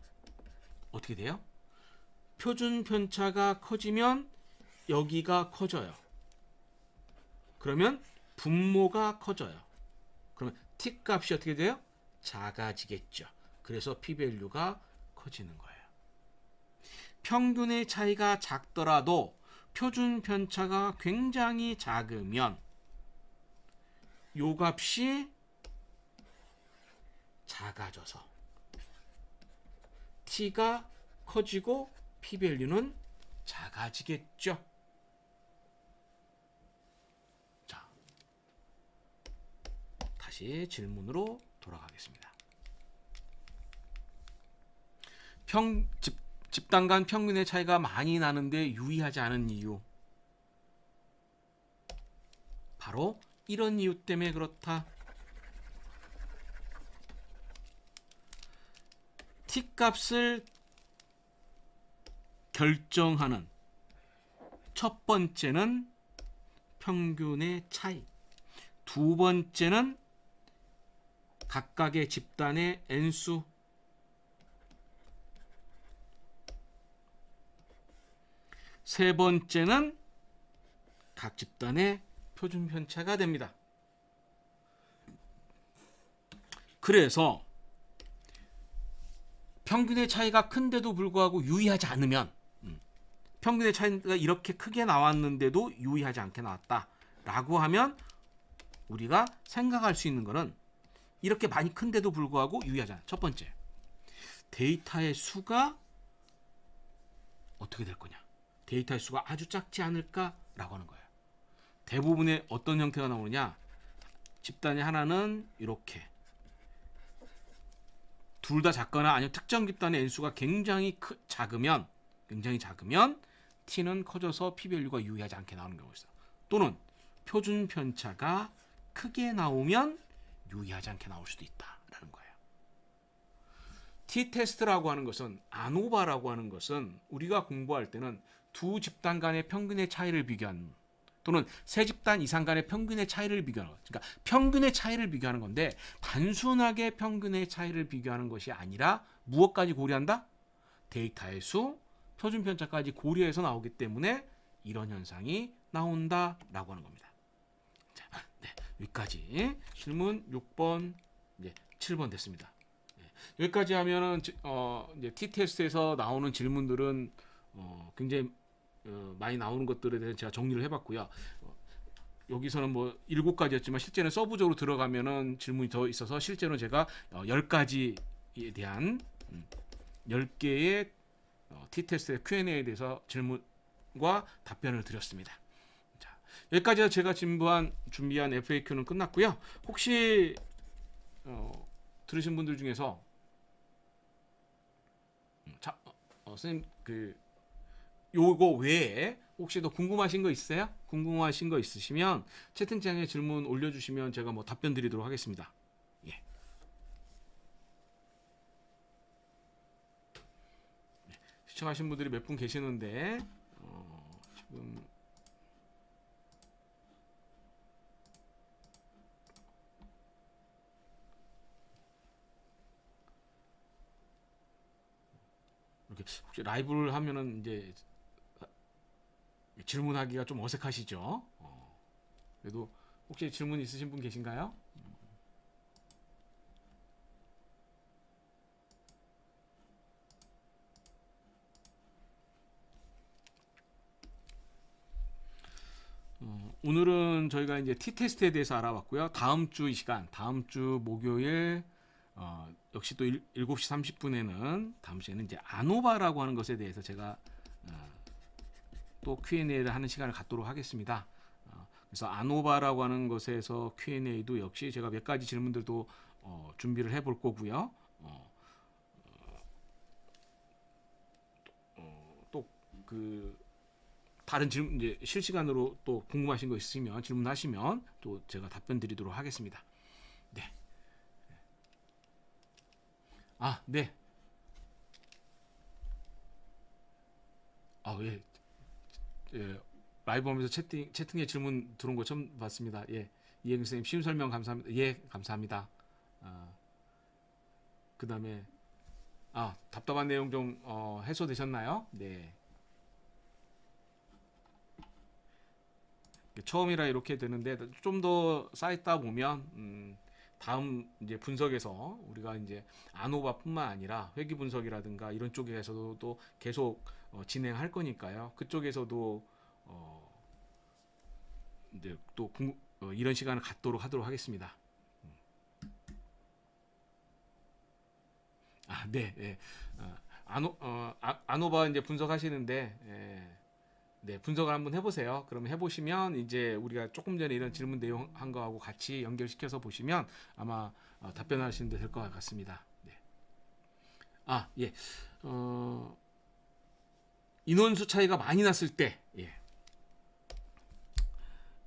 어떻게 돼요? 표준 편차가 커지면 여기가 커져요. 그러면 분모가 커져요. 그러면 t 값이 어떻게 돼요? 작아지겠죠. 그래서 p-밸류가 커지는 거예요. 평균의 차이가 작더라도 표준 편차가 굉장히 작으면 요 값이 작아져서 t가 커지고 p-밸류는 작아지겠죠. 자, 다시 질문으로 돌아가겠습니다. 집단 간 평균의 차이가 많이 나는데 유의하지 않은 이유, 바로 이런 이유 때문에 그렇다. t 값을 결정하는 첫 번째는 평균의 차이, 두 번째는 각각의 집단의 n수, 세 번째는 각 집단의 표준 편차가 됩니다. 그래서 평균의 차이가 큰데도 불구하고 유의하지 않으면, 평균의 차이가 이렇게 크게 나왔는데도 유의하지 않게 나왔다 라고 하면 우리가 생각할 수 있는 거는 이렇게 많이 큰데도 불구하고 유의하지 않아. 첫 번째, 데이터의 수가 어떻게 될 거냐, 데이터의 수가 아주 작지 않을까라고 하는 거예요. 대부분의 어떤 형태가 나오느냐, 집단이 하나는 이렇게, 둘 다 작거나 아니면 특정 집단의 n수가 굉장히 작으면 t는 커져서 p-밸류가 유의하지 않게 나오는 경우가 있어요. 또는 표준 편차가 크게 나오면 유의하지 않게 나올 수도 있다라는 거예요. t-테스트라고 하는 것은, 아노바라고 하는 것은 우리가 공부할 때는 두 집단 간의 평균의 차이를 비교하는, 또는 세 집단 이상 간의 평균의 차이를 비교하는 것. 그러니까 평균의 차이를 비교하는 건데, 단순하게 평균의 차이를 비교하는 것이 아니라 무엇까지 고려한다? 데이터의 수, 표준 편차까지 고려해서 나오기 때문에 이런 현상이 나온다라고 하는 겁니다. 자, 네, 여기까지 질문 6번, 네, 7번 됐습니다. 네, 여기까지 하면은 이제 t-테스트에서 나오는 질문들은 굉장히 많이 나오는 것들에 대해서 제가 정리를 해봤고요. 여기서는 뭐 7가지였지만 실제는 서브적으로 들어가면은 질문이 더 있어서 실제로 제가 10가지에 대한 10개의 T테스트의 Q&A에 대해서 질문과 답변을 드렸습니다. 자, 여기까지 제가 준비한 FAQ는 끝났고요. 혹시 들으신 분들 중에서 선생님 요거 외에 혹시 더 궁금하신 거 있어요? 궁금하신 거 있으시면 채팅창에 질문 올려주시면 제가 뭐 답변 드리도록 하겠습니다. 예. 시청하신 분들이 몇 분 계시는데 지금 이렇게 혹시 라이브를 하면은 이제 질문하기가 좀 어색하시죠? 그래도 혹시 질문 있으신 분 계신가요? 오늘은 저희가 이제 T테스트에 대해서 알아봤고요. 다음 주 이 시간, 다음 주 목요일 역시 또 7시 30분에는 다음 시에는 이제 아노바라고 하는 것에 대해서 제가 또 Q&A를 하는 시간을 갖도록 하겠습니다. 그래서 아노바라고 하는 것에서 Q&A도 역시 제가 몇 가지 질문들도 준비를 해볼 거고요. 또 다른 질문 이제 실시간으로 또 궁금하신 거 있으시면 질문하시면 또 제가 답변 드리도록 하겠습니다. 네. 네. 예. 예. 라이브 하면서 채팅에 질문 들어온 거 처음 봤습니다. 예. 이혜경 선생님 쉬운 설명 감사합니다. 예, 감사합니다. 그다음에 답답한 내용 좀 해소되셨나요? 네. 처음이라 이렇게 되는데 좀 더 쌓이다 보면 다음 이제 분석에서 우리가 이제 아노바뿐만 아니라 회귀 분석이라든가 이런 쪽에서도 또 계속 진행할 거니까요. 그쪽에서도 이제 또 이런 시간을 갖도록 하도록 하겠습니다. 네. 예. 아노바 이제 분석하시는데 네, 분석을 한번 해보세요. 그러면 해보시면 이제 우리가 조금 전에 이런 질문 내용 한 거하고 같이 연결시켜서 보시면 아마 답변하시는 데 될 것 같습니다. 네. 예. 인원수 차이가 많이 났을 때, 예.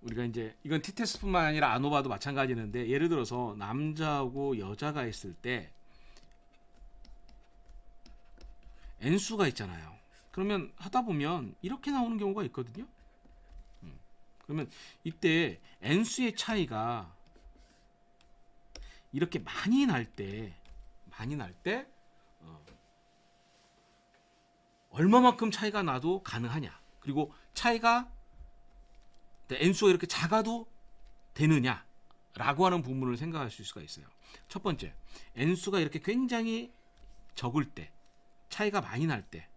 우리가 이제 이건 T테스트뿐만 아니라 아노바도 마찬가지인데 예를 들어서 남자하고 여자가 있을 때 N수가 있잖아요. 그러면 하다 보면 이렇게 나오는 경우가 있거든요. 그러면 이때 N수의 차이가 이렇게 많이 날 때 얼마만큼 차이가 나도 가능하냐, 그리고 차이가 N수가 이렇게 작아도 되느냐라고 하는 부분을 생각하실 수가 있어요. 첫 번째, N수가 이렇게 굉장히 적을 때, 차이가 많이 날 때,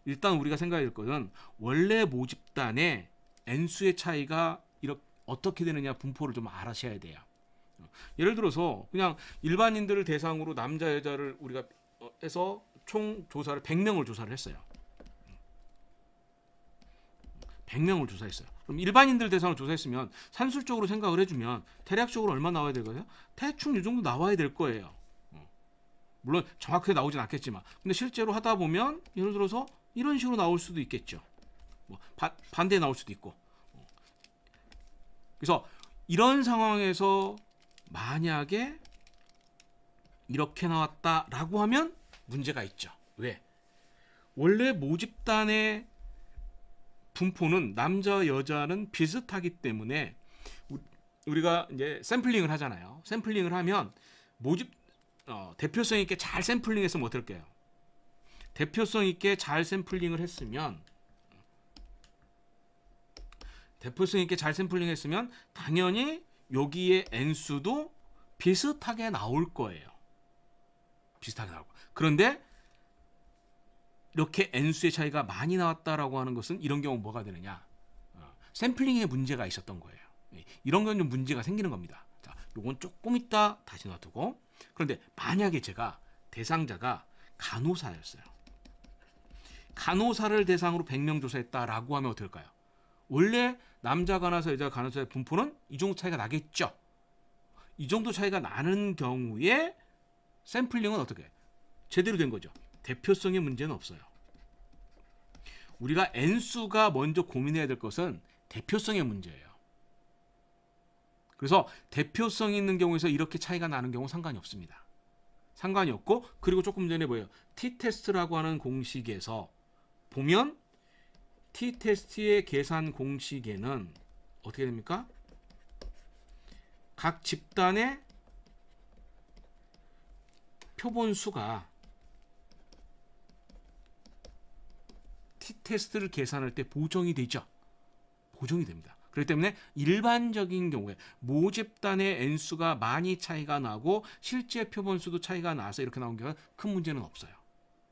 일단 우리가 생각할 것은 원래 모집단의 N수의 차이가 이렇게 어떻게 되느냐 분포를 좀 알아셔야 돼요. 예를 들어서 그냥 일반인들을 대상으로 남자 여자를 우리가 해서 총 조사를 100명을 조사를 했어요. 100명을 조사했어요. 그럼 일반인들 대상으로 조사했으면 산술적으로 생각을 해주면 대략적으로 얼마 나와야 되거든요. 대충 이 정도 나와야 될 거예요. 물론 정확하게 나오진 않겠지만, 근데 실제로 하다 보면 예를 들어서 이런 식으로 나올 수도 있겠죠. 뭐 반대에 나올 수도 있고. 그래서 이런 상황에서 만약에 이렇게 나왔다라고 하면 문제가 있죠. 왜? 원래 모집단의 분포는 남자 여자는 비슷하기 때문에 우리가 이제 샘플링을 하잖아요. 샘플링을 하면 대표성 있게 잘 샘플링했으면 어떨까요? 대표성 있게 잘 샘플링을 했으면 당연히 여기에 N수도 비슷하게 나올 거예요. 비슷하게 나올 거예요. 그런데 이렇게 N수의 차이가 많이 나왔다라고 하는 것은 이런 경우 뭐가 되느냐? 샘플링에 문제가 있었던 거예요. 이런 건 좀 문제가 생기는 겁니다. 자, 요건 조금 이따 다시 놔두고. 그런데 만약에 제가 대상자가 간호사였어요. 간호사를 대상으로 100명 조사했다라고 하면 어떨까요? 원래 남자 간호사, 여자 간호사의 분포는 이 정도 차이가 나겠죠. 이 정도 차이가 나는 경우에 샘플링은 어떻게? 제대로 된 거죠. 대표성의 문제는 없어요. 우리가 N수가 먼저 고민해야 될 것은 대표성의 문제예요. 그래서 대표성이 있는 경우에서 이렇게 차이가 나는 경우 상관이 없습니다. 상관이 없고, 그리고 조금 전에 뭐예요? t-테스트라고 하는 공식에서 보면 t-테스트의 계산 공식에는 어떻게 됩니까? 각 집단의 표본수가 t-테스트를 계산할 때 보정이 되죠. 보정이 됩니다. 그렇기 때문에 일반적인 경우에 모집단의 N수가 많이 차이가 나고 실제 표본수도 차이가 나서 이렇게 나온 경우는 큰 문제는 없어요.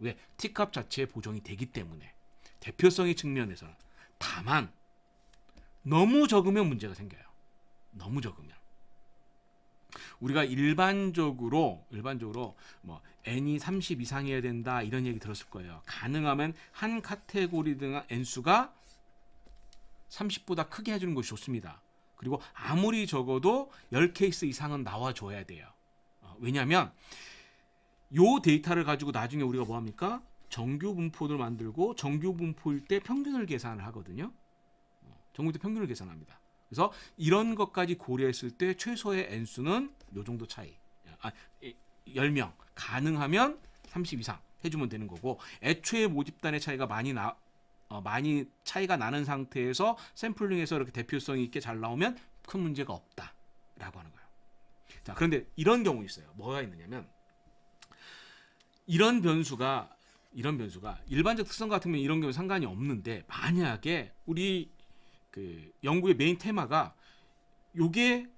왜? T값 자체에 보정이 되기 때문에. 대표성의 측면에서는. 다만 너무 적으면 문제가 생겨요. 너무 적으면. 우리가 일반적으로 뭐 N이 30 이상이어야 된다 이런 얘기 들었을 거예요. 가능하면 한 카테고리 등 N수가 30보다 크게 해주는 것이 좋습니다. 그리고 아무리 적어도 10케이스 이상은 나와줘야 돼요. 왜냐하면 요 데이터를 가지고 나중에 우리가 뭐합니까? 정규 분포를 만들고 정규 분포일 때 평균을 계산을 하거든요. 정규 때 평균을 계산합니다. 그래서 이런 것까지 고려했을 때 최소의 N수는 요 정도 차이. 10명. 가능하면 30 이상 해주면 되는 거고, 애초에 모집단의 차이가 많이 차이가 나는 상태에서 샘플링에서 이렇게 대표성이 있게 잘 나오면 큰 문제가 없다라고 하는 거예요. 자, 그런데 이런 경우 있어요. 뭐가 있느냐면 이런 변수가 일반적 특성 같으면 이런 경우 상관이 없는데, 만약에 우리 그 연구의 메인 테마가 요게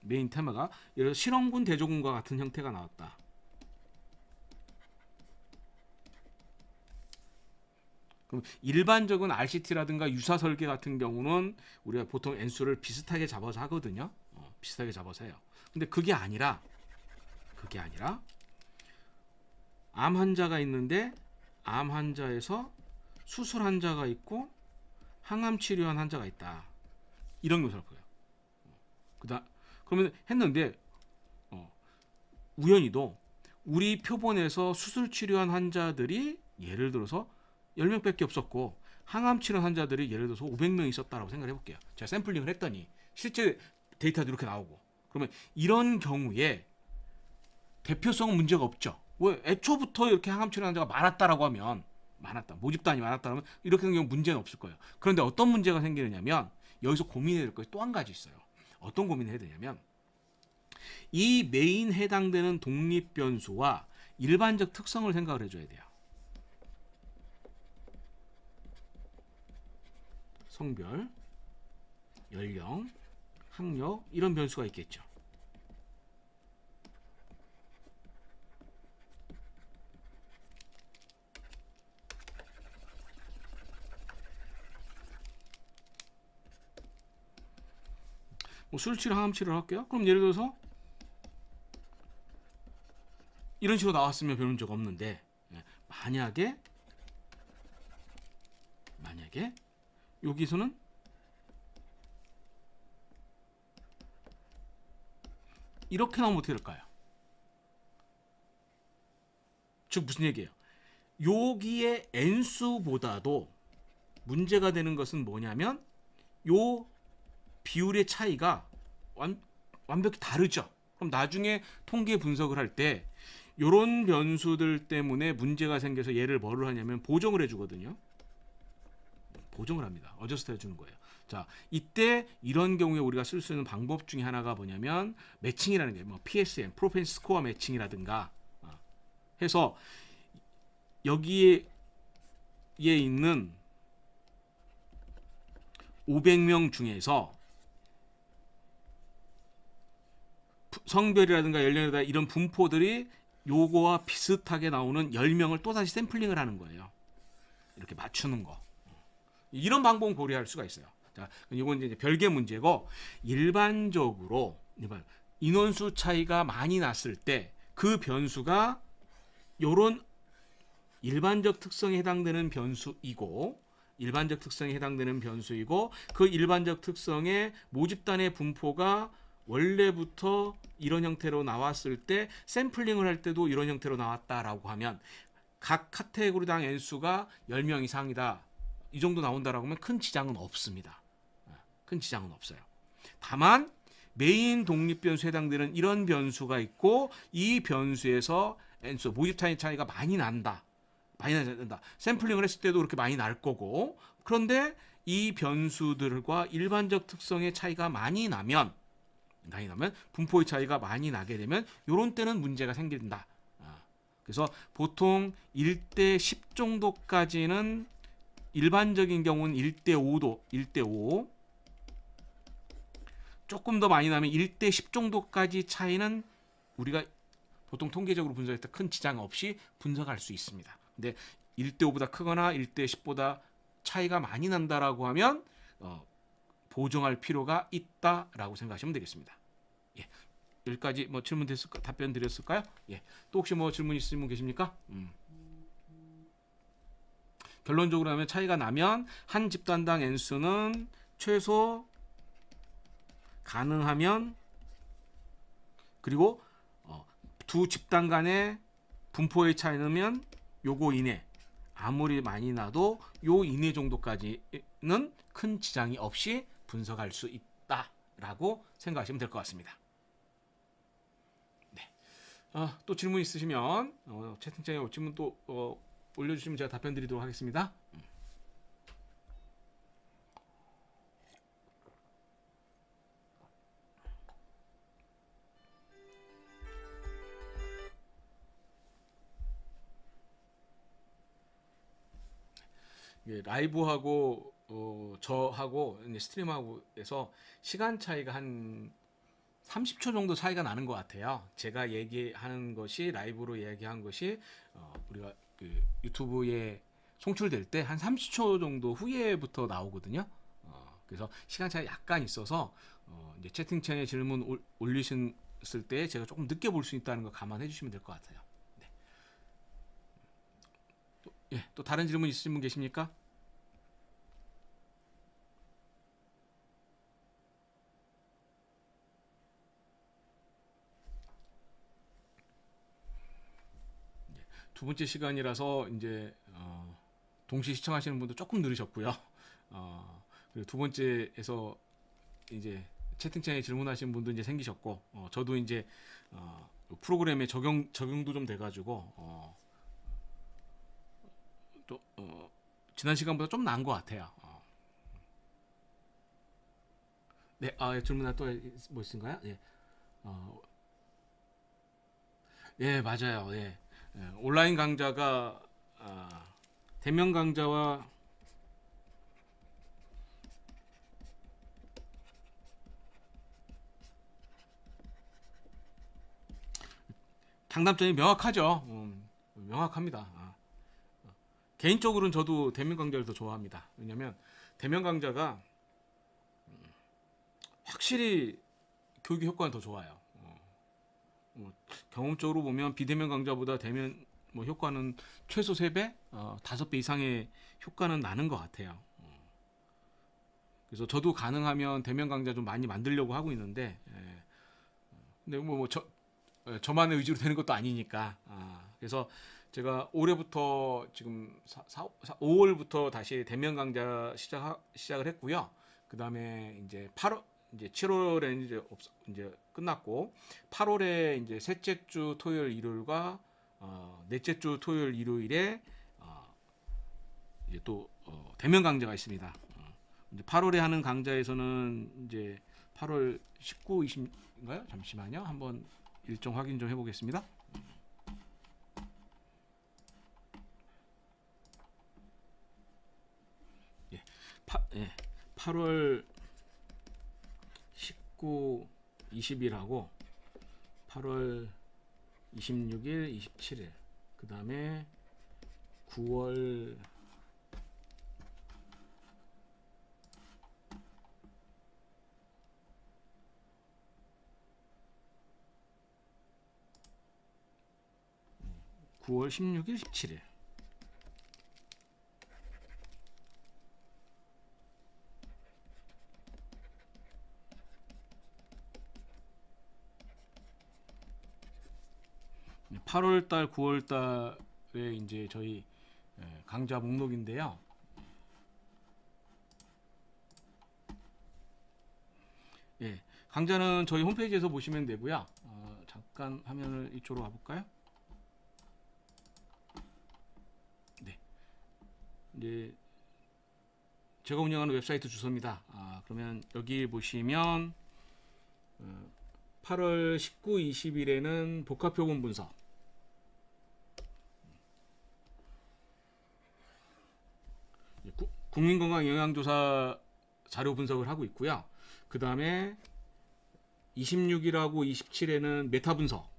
메인 테마가 예를 들어 실험군 대조군과 같은 형태가 나왔다. 그럼 일반적인 RCT라든가 유사 설계 같은 경우는 우리가 보통 N수를 비슷하게 잡아서 하거든요. 비슷하게 잡아서 해요. 근데 그게 아니라 암 환자가 있는데 암 환자에서 수술 환자가 있고 항암 치료한 환자가 있다. 이런 것을 보여요. 그러면 했는데 우연히도 우리 표본에서 수술 치료한 환자들이 예를 들어서 10명밖에 없었고 항암 치료한 환자들이 예를 들어서 500명 있었다라고 생각해 볼게요. 제가 샘플링을 했더니 실제 데이터도 이렇게 나오고. 그러면 이런 경우에 대표성은 문제가 없죠. 왜? 애초부터 이렇게 항암 치료 환자가 많았다라고 하면 모집단이 많았다면 이렇게 된 경우 문제는 없을 거예요. 그런데 어떤 문제가 생기느냐면 여기서 고민해야 될 것이 또 한 가지 있어요. 어떤 고민을 해야 되냐면 이 메인 해당되는 독립 변수와 일반적 특성을 생각을 해줘야 돼요. 성별, 연령, 학력 이런 변수가 있겠죠. 술치료, 항암치료를 할게요. 그럼 예를 들어서 이런 식으로 나왔으면 별 문제가 없는데, 만약에 여기서는 이렇게 나오면 어떻게 될까요? 즉 무슨 얘기예요? 여기에 N수보다도 문제가 되는 것은 뭐냐면 요 비율의 차이가 완벽히 다르죠. 그럼 나중에 통계 분석을 할 때 이런 변수들 때문에 문제가 생겨서 얘를 뭐를 하냐면 보정을 해주거든요. 보정을 합니다. 어저스트 해주는 거예요. 자, 이때 이런 경우에 우리가 쓸 수 있는 방법 중에 하나가 뭐냐면 매칭이라는 게 뭐 PSM, 프로펜시 스코어 매칭이라든가 해서 여기에 있는 500명 중에서 성별이라든가 연령이라든가 이런 분포들이 요거와 비슷하게 나오는 10명을 또다시 샘플링을 하는 거예요. 이렇게 맞추는 거. 이런 방법은 고려할 수가 있어요. 자, 이건 이제 별개 문제고 일반적으로 인원수 차이가 많이 났을 때 그 변수가 요런 일반적 특성에 해당되는 변수이고 그 일반적 특성의 모집단의 분포가 원래부터 이런 형태로 나왔을 때 샘플링을 할 때도 이런 형태로 나왔다라고 하면 각 카테고리당 N수가 10명 이상이다. 이 정도 나온다라고 하면 큰 지장은 없습니다. 큰 지장은 없어요. 다만 메인 독립 변수에 해당되는 이런 변수가 있고 이 변수에서 N수 모집단의 차이가 많이 난다. 샘플링을 했을 때도 그렇게 많이 날 거고 그런데 이 변수들과 일반적 특성의 차이가 많이 나면 분포의 차이가 많이 나게 되면 이런 때는 문제가 생긴다. 그래서 보통 1대 10 정도까지는 일반적인 경우는 1대 5 조금 더 많이 나면 1대 10 정도까지 차이는 우리가 보통 통계적으로 분석할 때 큰 지장 없이 분석할 수 있습니다. 근데 1대 5보다 크거나 1대 10보다 차이가 많이 난다라고 하면 보정할 필요가 있다라고 생각하시면 되겠습니다. 예. 여기까지 뭐 질문 됐을까? 답변 드렸을까요? 예. 또 혹시 뭐 질문 있으신 분 계십니까? 결론적으로 하면 차이가 나면 한 집단당 N수는 최소 가능하면 그리고 두 집단 간의 분포의 차이는 요거 이내 아무리 많이 나도 요 이내 정도까지는 큰 지장이 없이 분석할 수 있다라고 생각하시면 될 것 같습니다. 네. 또 질문 있으시면 채팅창에 질문 또 올려주시면 제가 답변 드리도록 하겠습니다. 라이브하고 저하고 스트림하고 해서 시간 차이가 한 30초 정도 차이가 나는 것 같아요. 제가 얘기하는 것이 라이브로 얘기한 것이 우리가 그 유튜브에 송출될 때 한 30초 정도 후에부터 나오거든요. 그래서 시간 차이 약간 있어서 이제 채팅창에 질문 올리셨을 때 제가 조금 늦게 볼 수 있다는 거 감안해 주시면 될 것 같아요. 네. 또 다른 질문 있으신 분 계십니까? 두 번째 시간이라서 이제 동시 시청하시는 분도 조금 늘으셨고요. 그리고 두 번째에서 이제 채팅창에 질문하시는 분도 이제 생기셨고, 저도 이제 프로그램에 적용도 좀 돼가지고 또 지난 시간보다 좀 나은 것 같아요. 네, 질문 하나 또 뭐 있을까요? 예, 예, 맞아요. 예. 온라인 강좌가 대면 강좌와 장단점이 명확하죠. 명확합니다. 개인적으로는 저도 대면 강좌를 더 좋아합니다. 왜냐하면 대면 강좌가 확실히 교육 효과는 더 좋아요. 경험적으로 보면 비대면 강좌보다 대면 효과는 최소 3배, 5배 이상의 효과는 나는 것 같아요. 그래서 저도 가능하면 대면 강좌 좀 많이 만들려고 하고 있는데, 근데 저만의 의지로 되는 것도 아니니까. 그래서 제가 올해부터 지금 5월부터 다시 대면 강좌 시작을 했고요. 그 다음에 이제 7월에 이제 끝났고 8월에 이제 셋째 주 토요일 일요일과 넷째 주 토요일 일요일에 이제 또 대면 강좌가 있습니다. 이제 8월에 하는 강좌에서는 이제 8월 19, 20인가요? 잠시만요. 한번 일정 확인 좀 해보겠습니다. 예, 8월 19, 20일하고 8월 26일, 27일 그 다음에 9월 9월 16일, 17일. 네, 8월달, 9월달에 이제 저희 강좌 목록인데요. 예, 강좌는 저희 홈페이지에서 보시면 되고요. 잠깐 화면을 이쪽으로 와볼까요? 네, 이제 제가 운영하는 웹사이트 주소입니다. 그러면 여기 보시면 8월 19, 20일에는 복합표본 분석, 국민건강 영양조사 자료 분석을 하고 있고요. 그 다음에 26일하고 27일에는 메타 분석,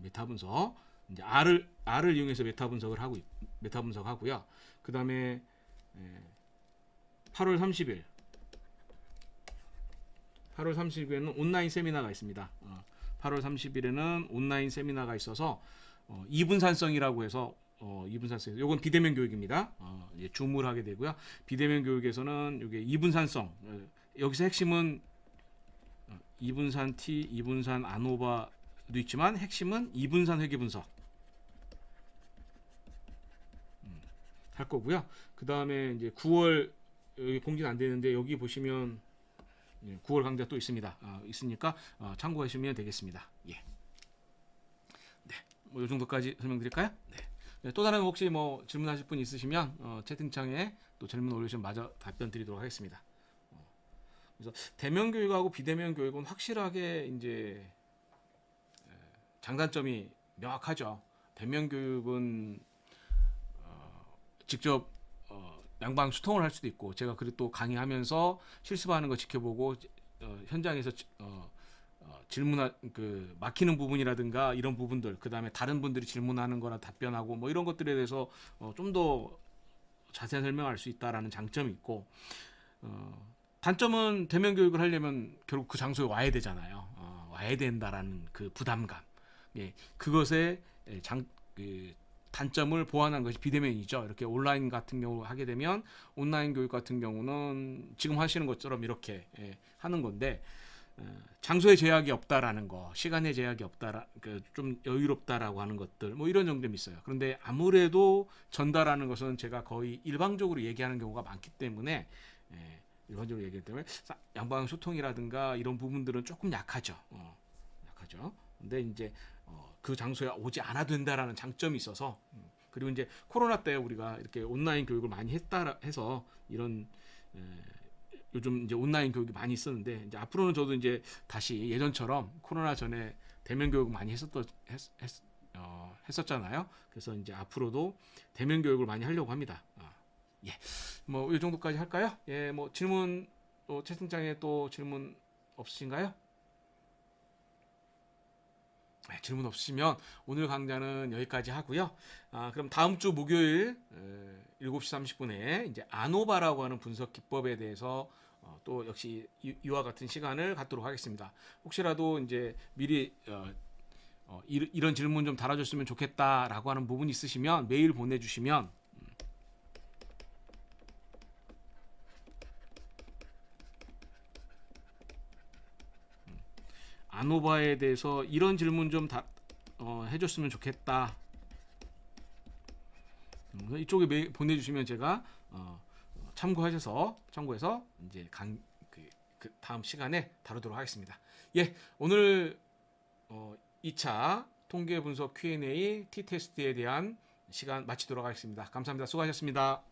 메타 분석, 이제 R을 이용해서 메타 분석을 메타 분석하고요. 그 다음에 8월 30일에는 온라인 세미나가 있습니다. 8월 30일에는 온라인 세미나가 있어서 이분산성이라고 해서 이분산성, 요건 비대면 교육입니다. 이제 줌을 하게 되고요. 비대면 교육에서는 이게 이분산성, 여기서 핵심은 이분산 T, 이분산 아노바도 있지만 핵심은 이분산 회귀 분석 할 거고요. 그 다음에 이제 9월 여기 공지는 안 되는데 여기 보시면 9월 강좌 또 있습니다. 있으니까 참고하시면 되겠습니다. 예. 네, 뭐 이 정도까지 설명드릴까요? 네. 네, 또 다른 혹시 뭐 질문하실 분 있으시면 채팅창에 또 질문 올려주시면 마저 답변 드리도록 하겠습니다. 그래서 대면 교육하고 비대면 교육은 확실하게 이제 장단점이 명확하죠. 대면 교육은 직접 양방 소통을 할 수도 있고, 제가 그리고 또 강의하면서 실습하는 거 지켜보고 현장에서 막히는 부분이라든가 이런 부분들, 그 다음에 다른 분들이 질문하는 거나 답변하고 뭐 이런 것들에 대해서 좀 더 자세히 설명할 수 있다라는 장점이 있고, 단점은 대면 교육을 하려면 결국 그 장소에 와야 되잖아요. 와야 된다라는 그 부담감, 예, 그것의 단점을 보완한 것이 비대면이죠. 이렇게 온라인 같은 경우 하게 되면, 온라인 교육 같은 경우는 지금 하시는 것처럼 이렇게 하는 건데, 장소에 제약이 없다라는 거, 시간에 제약이 없다, 좀 여유롭다라고 하는 것들, 뭐 이런 점이 있어요. 그런데 아무래도 전달하는 것은 제가 거의 일방적으로 얘기하는 경우가 많기 때문에, 일반적으로 얘기하기 때문에 양방 소통이라든가 이런 부분들은 조금 약하죠. 약하죠. 근데 이제 그 장소에 오지 않아도 된다라는 장점이 있어서, 그리고 이제 코로나 때 우리가 이렇게 온라인 교육을 많이 했다 해서 이런 요즘 이제 온라인 교육이 많이 있었는데, 이제 앞으로는 저도 이제 다시 예전처럼 코로나 전에 대면 교육 많이 했었잖아요. 그래서 이제 앞으로도 대면 교육을 많이 하려고 합니다. 예, 뭐 이 정도까지 할까요? 예, 뭐 질문 또 채팅창에 또 질문 없으신가요? 네, 질문 없으시면 오늘 강좌는 여기까지 하고요. 그럼 다음 주 목요일 7시 30분에 이제 아노바라고 하는 분석 기법에 대해서 또 역시 이와 같은 시간을 갖도록 하겠습니다. 혹시라도 이제 미리 이런 질문 좀 달아줬으면 좋겠다라고 하는 부분이 있으시면 메일 보내주시면 아노바에 대해서 이런 질문 좀 해줬으면 좋겠다. 이쪽에 메일 보내주시면 제가 참고해서 이제 그 다음 시간에 다루도록 하겠습니다. 예, 오늘 2차 통계 분석 Q&A T 테스트에 대한 시간 마치도록 하겠습니다. 감사합니다. 수고하셨습니다.